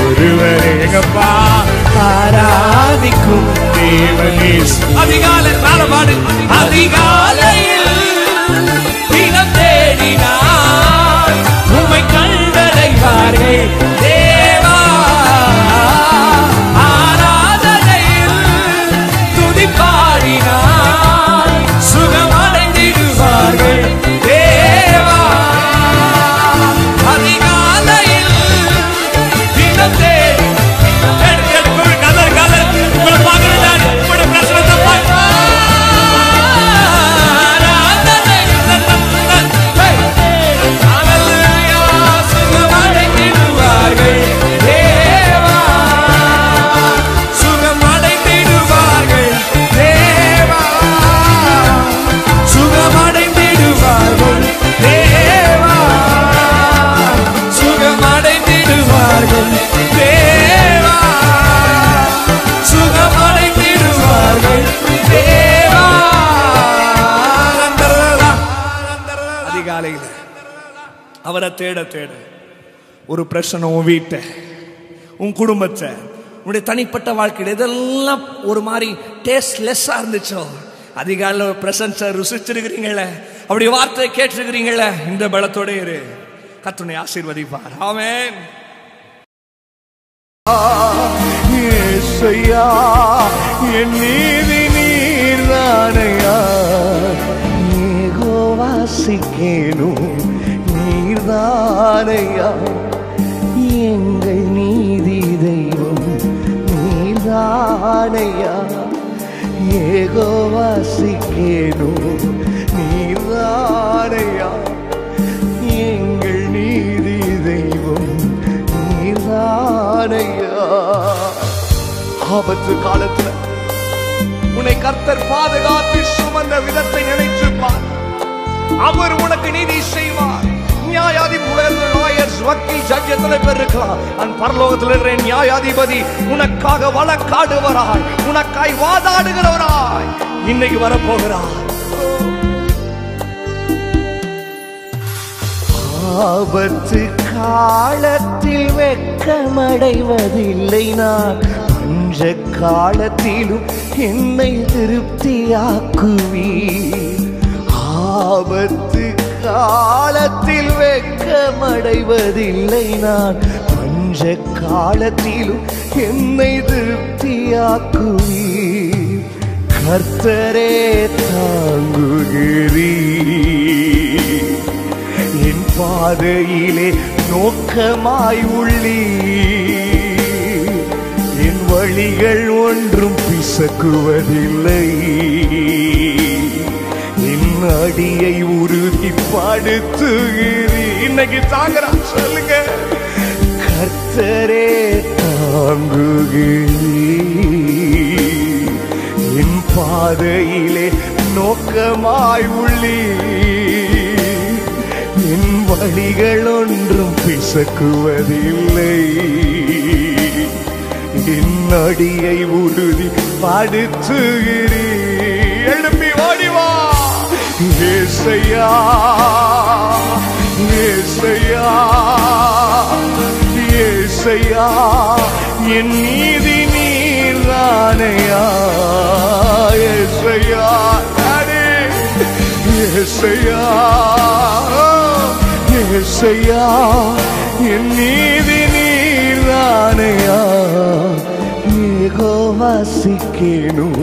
ஒருவரே எங்கப்பா ஆராதிக்கும் தேவனே. அதிகாலை பாடு அதிகாலையில் தினம் தேடினார் உம்மை கண்டடைவார்கள் தேவா. ஆராதனையில் துதி பாடினார் சுகமடைந்திடுவார்கள் தேவா. அதிகாலையில் தினம் தேடி அவரை தேட தேட ஒரு பிரச்சனை உன் வீட்டை, உன் குடும்பத்தை, உன்னுடைய தனிப்பட்ட வாழ்க்கையில் இதெல்லாம் ஒரு மாதிரி டேஸ்ட்லெஸ்ஸாக இருந்துச்சோ, அதிகாலையில் ஒரு பிரசன்ஸை ருசிச்சிருக்கிறீங்களே, அப்படி வார்த்தையை கேட்டிருக்கிறீங்களே, இந்த பலத்தோட இரு. கர்த்தர் ஆசீர்வதிப்பார். ஆமென். இயேசுயா என் நீதி நீர்தானையா, யெகோவாசிக்கேனும் நீர்தானையா, எங்கள் நீதி தெய்வம் நீர்தானையா, யெகோவாசிக்கேனும் நீர்தானையா, எங்கள் நீதி தெய்வம் நீர்தானையா. ஆபத்து காலத்துல உன்னை கர்த்தர் பாதுகாத்து சுமந்த விதத்தை நினைச்சு பார். அவர் உனக்கு நீதி செய்வார். பரலோகத்தில் நியாயாதிபதி உனக்காக வழக்காடுவராய், உனக்காய் வாதாடுகிறவராய் இன்னைக்கு வரப்போகிறார். ஆபத்து காலத்தில் வெட்கமடைவதில்லை நான், பஞ்ச காலத்திலும் என்னை திருப்தியாக்குவீர். ஆபத்து காலத்தில் வெட்கமடைவதில்லை நான், பஞ்ச காலத்திலும் என்னை திருப்தியாக்குவீர். கர்த்தரே தாங்குகிறீர், என் பாதையிலே நோக்கமாய் உள்ளீர். என் வழிகள் ஒன்றும் பிசக்குவதில்லை, என் அடியை உறுதிப்படுத்துகிறீர். இன்னைக்கு தாங்குறா சொல்லுங்க. கர்த்தரே தாங்குகிறீர், என் பாதையிலே நோக்கமாய் உள்ளீர். என் வழிகள் ஒன்றும் பிசக்குவதில்லை, என் அடியை உறுதிப்படுத்துகிறீர். எழுப்பி ஓடிவா. ஏசையா ஏசையா ஏசையா, என் நீதி நீர்தானையா. ஏசையா ஏசையா ஏசையா, என் நீதி நீர்தானையா. யெகோவாசிக்கேனும்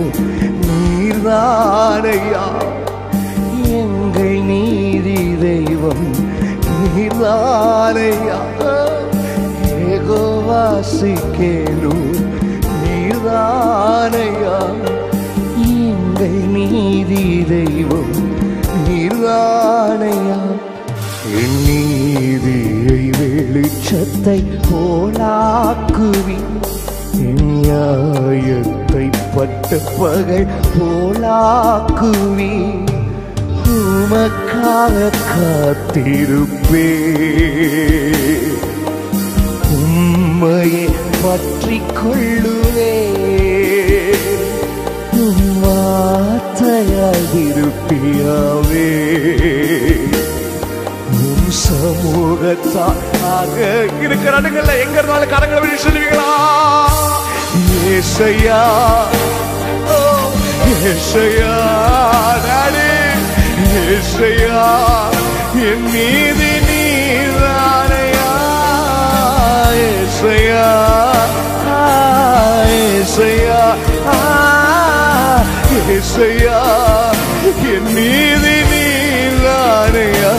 நீர்தானையா, எங்கள் நீதி தெய்வம் நீர்தானையா. யெகோவாசிக்கேனும் நீர்தானையா, எங்கள் நீதி தெய்வம் நீர்தானையா. என் நீதியை வெளிச்சத்தை போலாக்குவி, நியாயத்தை பட்ட பகல் போலாக்குவி. உமக்காக காத்திருப்பே, உம்மையே பற்றி கொள்ளுவே. வார்த்தையால் திருப்பியாவே, உம் சமூகத்தாக இருக்கிற இடங்கள்ல எங்க இருந்தாலும் கரங்களை விட்டு சொல்லுவீங்களா? ஏசையா, ஓ ஏசையா, டாடி ஏசையா, என் மீது நீதானையா. ஏசையா, ஏசையா, ஏசையா, என் மீது நீதானையா.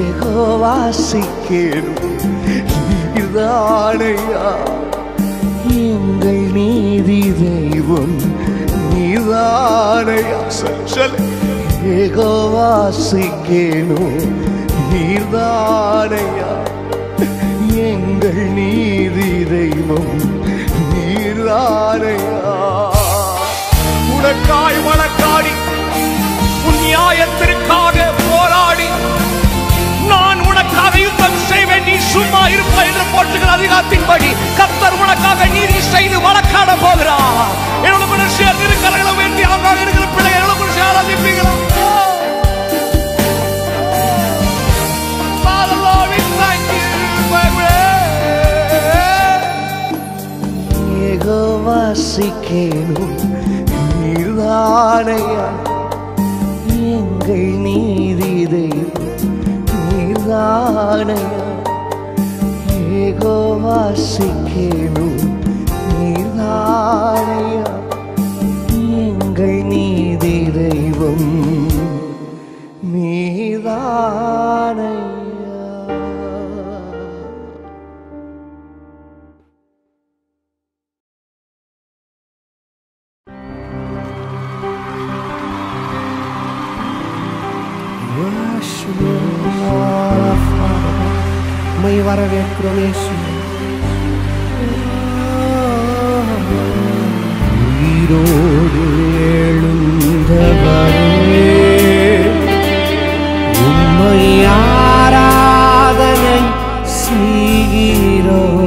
ஏகோவாசிக்கேனும் நீதானையா. எங்கள் நீதி தெய்வம் நீதானையா. ஏகோவாசிக்கேனும் நீதானையா. எங்கள் நீதி தெய்வம் நீதானையா. உனக்காய் வழக்காடி உன் நியாயத்திற்காக போராடி நான் உனக்காக யுத்தம் செய்வேன், நீ சும்மா இருப்பாய் என்று போற்றுகிற அதிகாரத்தின்படி கர்த்தர் உனக்காக நீதி செய்து வழக்காட போகிறார். என்னோட மனுஷன் இருக்கிற வேண்டி அவராக இருக்கிற பிள்ளைகள் என்னோட மனுஷன் ஆராதிப்பீங்களா? ஏகோவாசிக்கேனும் நீதானையா. எங்கள் நீதி தெய்வம் நீதானையா. ஏகோவாசிக்கேனும் நீதானையா. எங்கள் நீதி தெய்வம் நீதானையா. மை வரவேற்கிறோம் இயேசுவே. உயிரோடு எழுந்தவரே, உம்மை ஆராதனை செய்கிறோம்.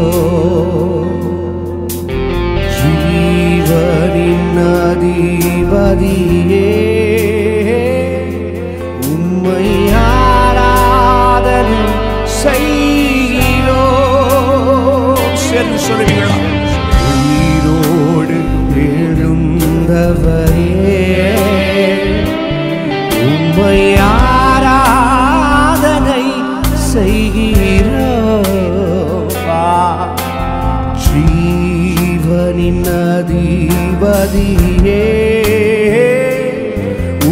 ஜீவனின் அதிபதியே, உம்மை ஆராதனை செய்கிறோம். சேர்ந்து சொல்லுவீங்களா? உயிரோடு எழுந்தவரே, உம்மை ஆராதனை செய்கிறோம். ஜீவனின் அதிபதியே,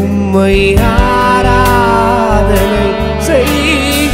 உம்மை ஆராதனை செய்கிறோம்.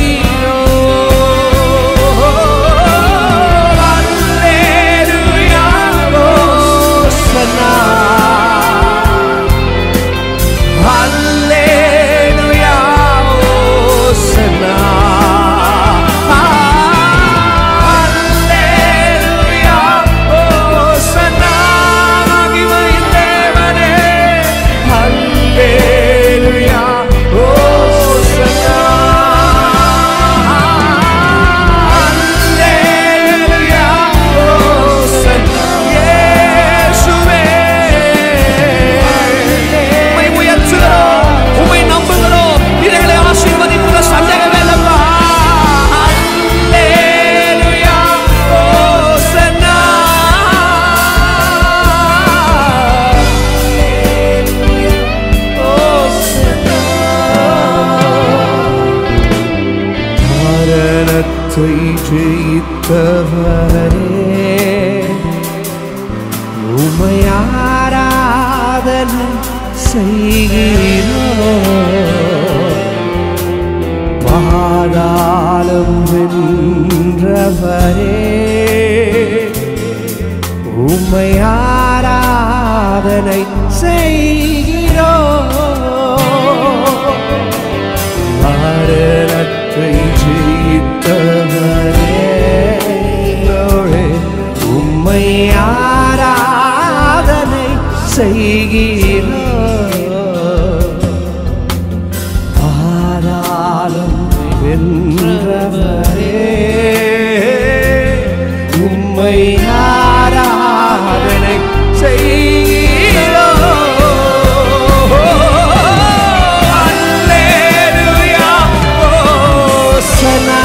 ஜெயித்தவரே, உம்மை ஆராதனை செய்கிறோம். பாதாளம் வென்றவரே, உம்மை ஆராதனை செய்கிறோம். மரணத்தை ஜெயித்தவரே, உம்மை ஆராதனை செய்கிறோம். பாதாளம் வென்றவரே, உம்மை ஆராதனை செய்கிறோம். அல்லேலூயா, ஓசன்னா.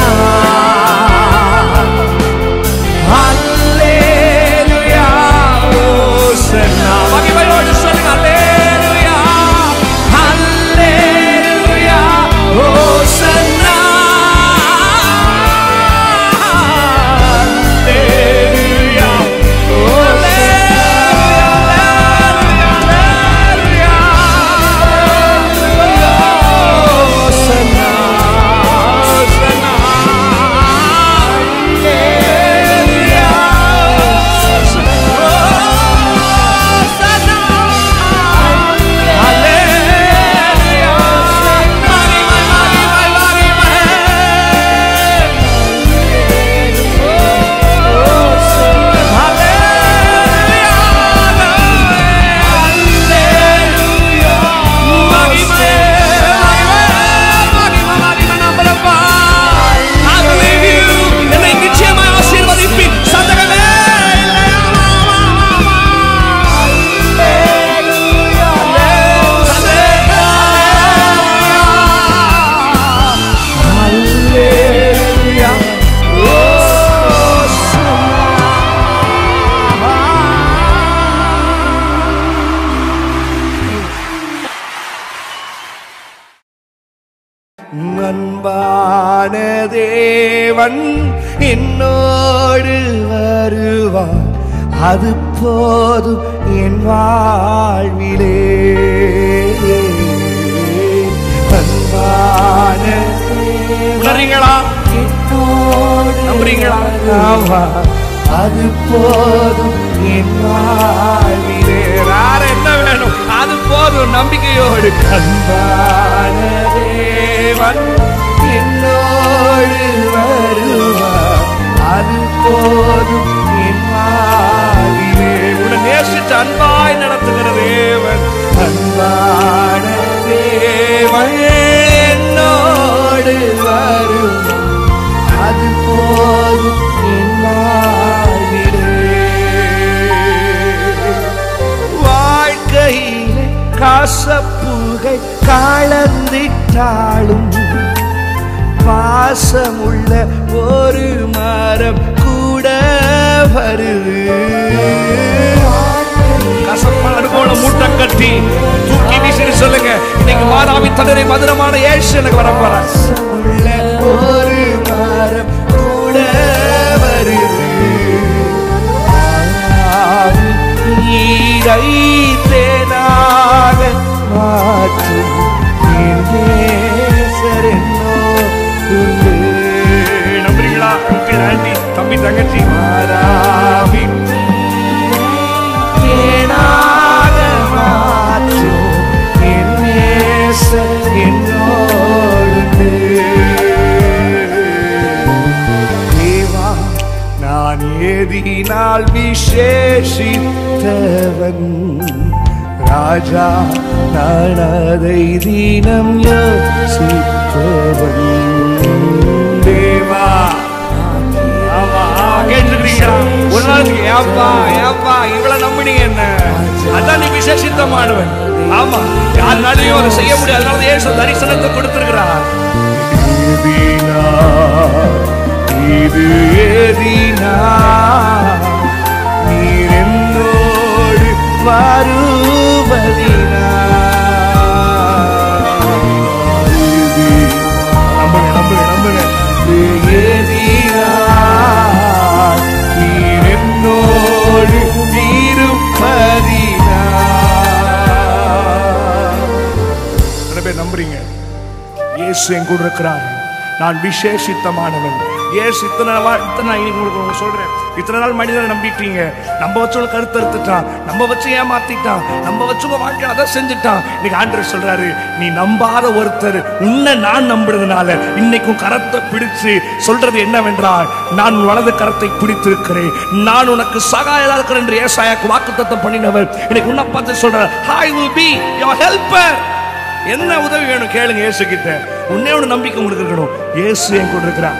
அன்பான தேவன் என்னோடு வருவார், அது போதும் என் வாழ்விலே. அன்பான உணர்றீங்களா? நம்புறீங்களா? அது போதும் என் வாழ்விலே. வேற என்ன வேணும்? அது போதும். நம்பிக்கையோடு அன்பான தேவன் என்னோடு வருவார், அது போதும் என் வாழ்விலே. உன்னை நேசித்து அன்பாய் நடத்துகிற தேவன். அன்பான தேவன் என்னோடு வருவார், அது போதும் என் வாழ்விலே. வாழ்க்கையிலே காசப்புகை கலந்திட்டாலும் பாசமுள்ள ஒரு மரம் கூட வருது. கசப்பான அனுபவம் மூட்டை கட்டி தூக்கி வீசி சொல்லுங்க, இன்னைக்கு மாதாவி தண்டனை மதுரமான இயேசு எனக்கு வர போறார். உள்ள ஒரு மரம் கூட வருது. நீரை தேனாக மாற்றும் நம்புறீங்களா? அங்கிள், ஆண்டி, தம்பி, தங்கச்சி, மாறாவி தேனாக மாற்றும் என் நேசர் என்னோடு. தேவா, நான் ஏதினால் விசேஷித்தவன், ராஜா நான் அதை தினம் யோசிப்பவன். தேவா, கேட்டுக்கிறீங்களா? ஒரு நாளைக்கு ஏப்பா ஏப்பா இவ்வளவு நம்பினீங்க என்ன? அதான் நீ விசேஷித்தமானவன். ஆமா, யாருனாலையும் அதை செய்ய முடியாது. அதனால இயேசு தரிசனத்தை கொடுத்திருக்கிறார். இது ஏதினா நீர் என்னோடு வருவதினா. நம்புங்க நம்புங்க நம்புங்க. ஏதினா நீர் என்னோடு இருப்பதினா. நம்புறீங்க? இயேசு என் கூட இருக்கிறார். நான் விசேஷித்தமானவன். இயேசு இத்தனை உங்களுக்கு சொல்றேன், இத்தனை நாள் மனிதனை நம்பிட்டீங்க. நம்ம வச்சு கருத்து எடுத்துட்டான், நம்ம வச்சு ஏமாத்திட்டான், நம்ம வச்சு உங்க வாழ்க்கையை அதை செஞ்சுட்டான். இன்னைக்கு ஆண்டவர் சொல்றாரு, நீ நம்பாத ஒருத்தர் உன்னை நான் நம்புறதுனால இன்னைக்கும் கரத்தை பிடிச்சு சொல்றது என்னவென்றால், நான் வலது கரத்தை பிடித்திருக்கிறேன், நான் உனக்கு சகாயதா இருக்கிறேன் என்று ஏசாயாக்கு வாக்குத்தத்தம் பண்ணினவர் இன்னைக்கு உன்னை பார்த்து சொல்றார், I will be your helper. என்ன உதவி வேணும் கேளுங்க இயேசு கிட்ட. உன்னே ஒரு நம்பிக்கை உங்களுக்கு இருக்கணும். இயேசு என் கூட இருக்கிறார்,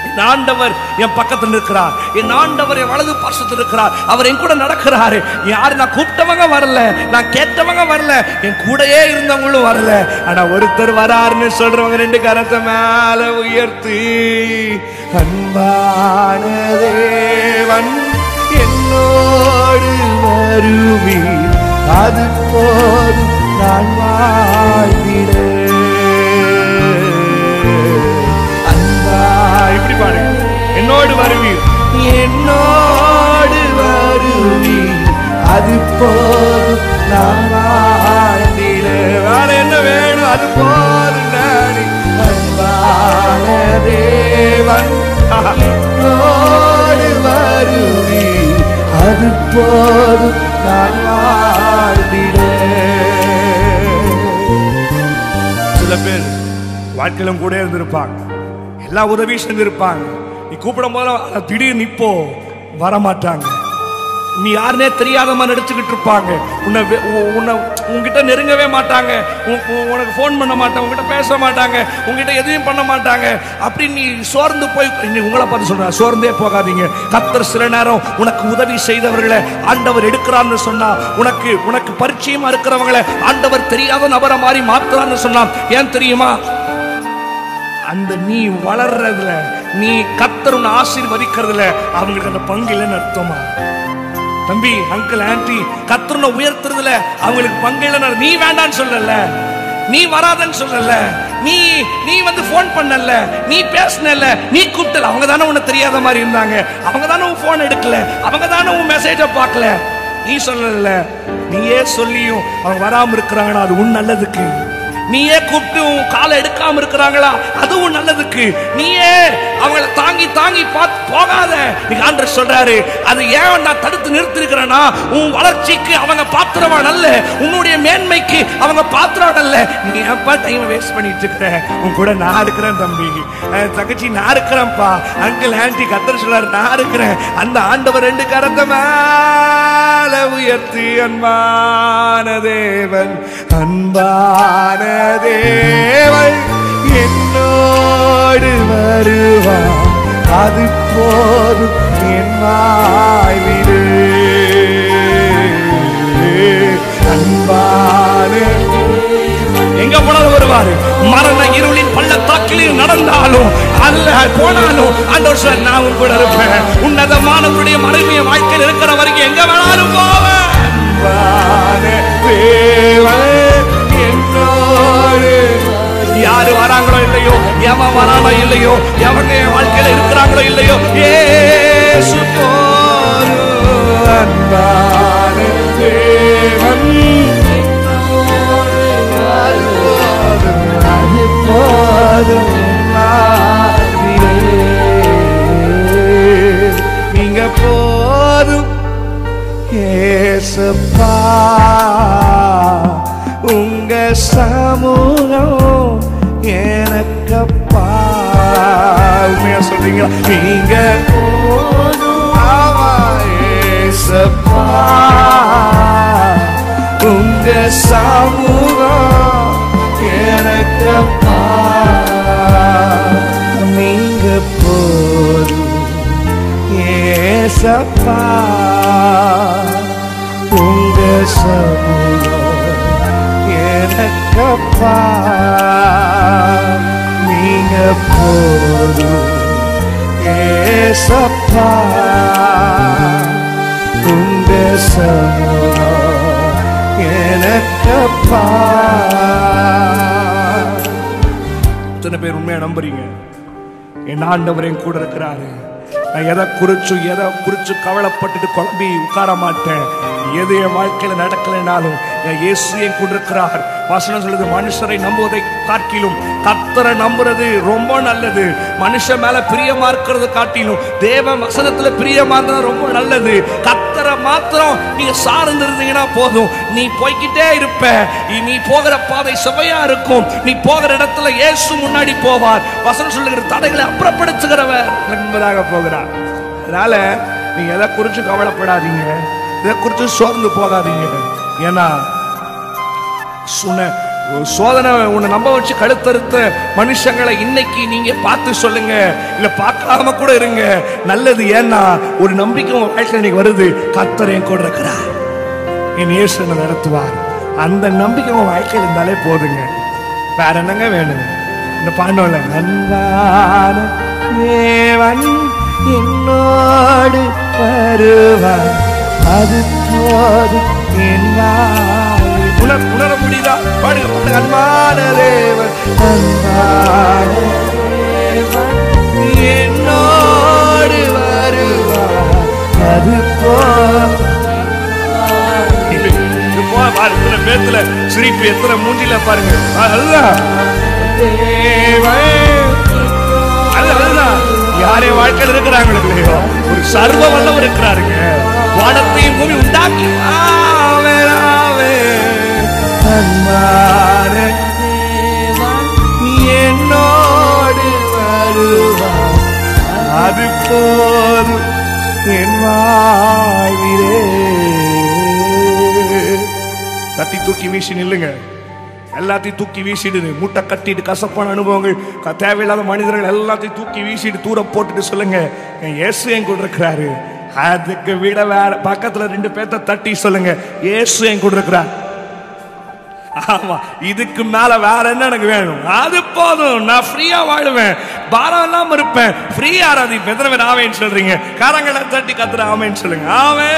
என் ஆண்டவர் என் பக்கத்தில் இருக்கிறார், என் ஆண்டவர் என் வலது பாசத்தில் இருக்கிறார், அவர் என் கூட நடக்கிறாரு. யாரு நான் கூப்பிட்டவங்க வரல, நான் கேட்டவங்க வரல, என் கூடயே இருந்தவங்களும் வரல, ஆனா ஒருத்தர் வராருன்னு சொல்றவங்க ரெண்டு கரத்தை மேல உயர்த்தி, அன்பான தேவன் என்னோடு வருவீர், அது போதும் நான் வாழ்ந்திட. இப்படி பாரு, என்னோடு வருவீர், என்னோடு வருவீர், அது போதும் நான் வாழ்ந்திட. வேற என்ன வேணும்? அது போதும் டாடி. அன்பான தேவன் என்னோடு வருவீர், அது போதும் நான் வாழ்ந்திட. சில பேர் வாழ்க்கையிலும் கூட இருந்திருப்பாங்க, எல்லா உதவியும் செஞ்சிருப்பாங்க. நீ கூப்பிடும் போது திடீர்னு இப்போ வரமாட்டாங்க. நீ யாருனே தெரியாத மாதிரி நடிச்சுக்கிட்டு இருப்பாங்க. உன்கிட்ட நெருங்கவே மாட்டாங்க, உனக்கு போன் பண்ண மாட்டாங்க, உங்ககிட்ட பேச மாட்டாங்க, உங்ககிட்ட எதையும் பண்ண மாட்டாங்க. அப்படி நீ சோர்ந்து போய் உங்களை பார்த்து சொல்ற, சோர்ந்தே போகாதீங்க. கர்த்தர் சில நேரம் உனக்கு உதவி செய்தவர்களை ஆண்டவர் எடுக்கிறான்னு சொன்னா, உனக்கு பரிச்சயமா இருக்கிறவங்களை ஆண்டவர் தெரியாத நபரை மாதிரி மாத்துறான்னு சொன்னா, ஏன் தெரியுமா? அந்த நீ வளர்றதுல, நீ கர்த்தர் உன்னை ஆசீர்வதிக்கிறதுல அவங்களுக்கு அந்த பங்கு இல்லைன்னு அர்த்தமா? தம்பி, அங்கிள், ஆன்டி, கர்த்தர் உன்னை உயர்த்துறதுல அவங்களுக்கு பங்கு இல்லைன்னு நீ வேண்டான்னு சொல்லல. நீ வராதன்னு சொல்லல, நீ நீ வந்து போன் பண்ணல, நீ பேசல, நீ கூப்பிட்டல. அவங்க தானே உன்னை தெரியாத மாதிரி இருந்தாங்க, அவங்க தானே உன் போன் எடுக்கல, அவங்க தானே உன் மெசேஜ பார்க்கல. நீ சொல்லல, நீயே சொல்லியும் அவங்க வராம இருக்கிறாங்கன்னா அது உன் நல்லதுக்கு. நீயே கூப்பிட்டு உன் காலை எடுக்காம இருக்கிறாங்களா அதுவும் நல்லதுக்கு. நீயே அவங்களை தாங்கி தாங்கி பார்த்து போகாத. ஆண்டவர் சொல்றாரு, அது ஏன் நான் தடுத்து நிறுத்தி இருக்கிறேன்னா, உன் வளர்ச்சிக்கு அவங்க பாத்திரமா நல்ல, உன்னுடைய மேன்மைக்கு அவங்க பாத்திரம் நல்ல. நீ ஏன்பா டைம் வேஸ்ட் பண்ணிட்டு இருக்க? உன் கூட நான் இருக்கிறேன் தம்பி, தங்கச்சி நான் இருக்கிறேன்ப்பா, அங்கிள் ஆன்டி. கர்த்தர் சொல்றாரு, நான் இருக்கிறேன். அந்த ஆண்டவர் 2 கரத்தை மேல உயர்த்தி, அன்பான தேவன், அன்பான தேவன் என்னோடு வருவார், அது போதும் என் வாழ்விலே. அன்பான எங்க போனாலும் வருவாரு. மரண இருளின் பள்ளத்தாக்கில் நடந்தாலும் அல்ல போனாலும் ஆண்டவர் சொல்றார், நான் உன் கூட இருப்பேன். உன்னதமானவருடைய மறைமைய வாழ்க்கையில் இருக்கிற வரைக்கும் எங்க வேணாலும் போவேன். அன்பான தேவன் என்னோடு, யாரு வராங்களோ இல்லையோ, எவன் வரானோ இல்லையோ, எவங்க என் வாழ்க்கையில இருக்கிறாங்களோ இல்லையோ, இயேசு போதும். அன்பான தேவன் அது போதும். நீங்க போதும் ஏசப்பா, உங்க சமூகம் எனக்கப்பா. உண்மையா சொல்றீங்களா? நீங்க ஏசப்பா, உங்க சமூகம் எனக்கப்பா. நீங்க போதும் ஏசப்பா, உங்க சமூகம் எனக்கப்பா. நீங்க போதும் ஏசப்பா, உங்க சமூகம் எனக்கப்பா. எத்தனை பேர் உண்மையா நம்புறீங்க? என் ஆண்டவர் என் கூட இருக்கிறாரு. நான் எதை குறிச்சு கவலைப்பட்டுட்டு குழம்பி உட்கார மாட்டேன். எது என் வாழ்க்கையில நடக்கலைனாலும் என் இயேசு என் கூட இருக்கிறார். வசனம் சொல்லுது, மனுஷரை நம்புவதை காட்டிலும் கர்த்தரை நம்புறது ரொம்ப நல்லது. மனுஷன் மேல பிரியமா இருக்கிறது காட்டிலும் தேவ வசனத்துல பிரியமா இருந்தா ரொம்ப நல்லது. கர்த்தரை மாத்திரம் நீங்க சார்ந்து இருந்தீங்கன்னா போதும், நீ போய்கிட்டே இருப்ப. நீ போகிற பாதை சுவையா இருக்கும். நீ போகிற இடத்துல இயேசு முன்னாடி போவார். வசனம் சொல்லுகிற தடைகளை அப்புறப்படுத்துகிறவர் என்பதாக போகிறார். அதனால நீங்க எதை குறிச்சு கவலைப்படாதீங்க, இதை குறித்து சோர்ந்து போகாதீங்க. ஏன்னா சோதனை உன்னை நம்ப வச்சு கழுத்தறுத்த மனுஷங்களை இன்னைக்கு நீங்க பார்த்து சொல்லுங்க, இல்ல பார்க்காம கூட இருங்க, நல்லது. ஏன்னா ஒரு நம்பிக்கை உங்க வாழ்க்கையில இன்னைக்கு வருது, கர்த்தர் என் கூட இருக்கிறார், என் இயேசு என்னை நடத்துவார். அந்த நம்பிக்கை உங்க வாழ்க்கையில் இருந்தாலே போதுங்க. வேற என்னங்க வேணும்? இந்த பாண்டோல அன்பான தேவன் என்னோடு வருவார், அது போதும் என் உணர முடியுதா? பாடுங்க பாடுங்க. அன்பான தேவன், அன்பான தேவன் என்னோடு வருவார், அது போதும். எத்தனை பேத்துல சிரிப்பு, எத்தனை மூஞ்சில பாருங்க. அதுதான் யாரே வாழ்க்கையில் இருக்கிறாங்களோ இல்லையோ, ஒரு சர்வ வல்லவர் இருக்கிறாருங்க. வானத்தையும் பூமி உண்டாக்கி என்னோடு வருவார், அது போதும் என் வாழ்விலே. தட்டி தூக்கி வீசி நில்லுங்க. எல்லாத்தையும் தூக்கி வீசிடு. மூட்டை கட்டிட்டு கசப்பான அனுபவங்கள், தேவையில்லாத மனிதர்கள் எல்லாத்தையும் தூக்கி வீசிட்டு தூரம் போட்டுட்டு சொல்லுங்க, என் இயேசு என் கூட இருக்கிறாரு. அதுக்கு விட வேற பக்கத்துல 2 பேர்த்த தட்டி சொல்லுங்க, இயேசு என் கூட இருக்கிறார். ஆமா, இதுக்கு மேல வேற என்ன எனக்கு வேணும்? அது போதும். நான் ஃப்ரீயா வாழுவேன், பாரம் இல்லாம இருப்பேன், ஃப்ரீயா ஆராதிப்பேன். எத்தனை பேர் ஆவேன்னு சொல்றீங்க? கரங்களை தட்டி கத்துற ஆமேன்னு சொல்லுங்க. ஆமே.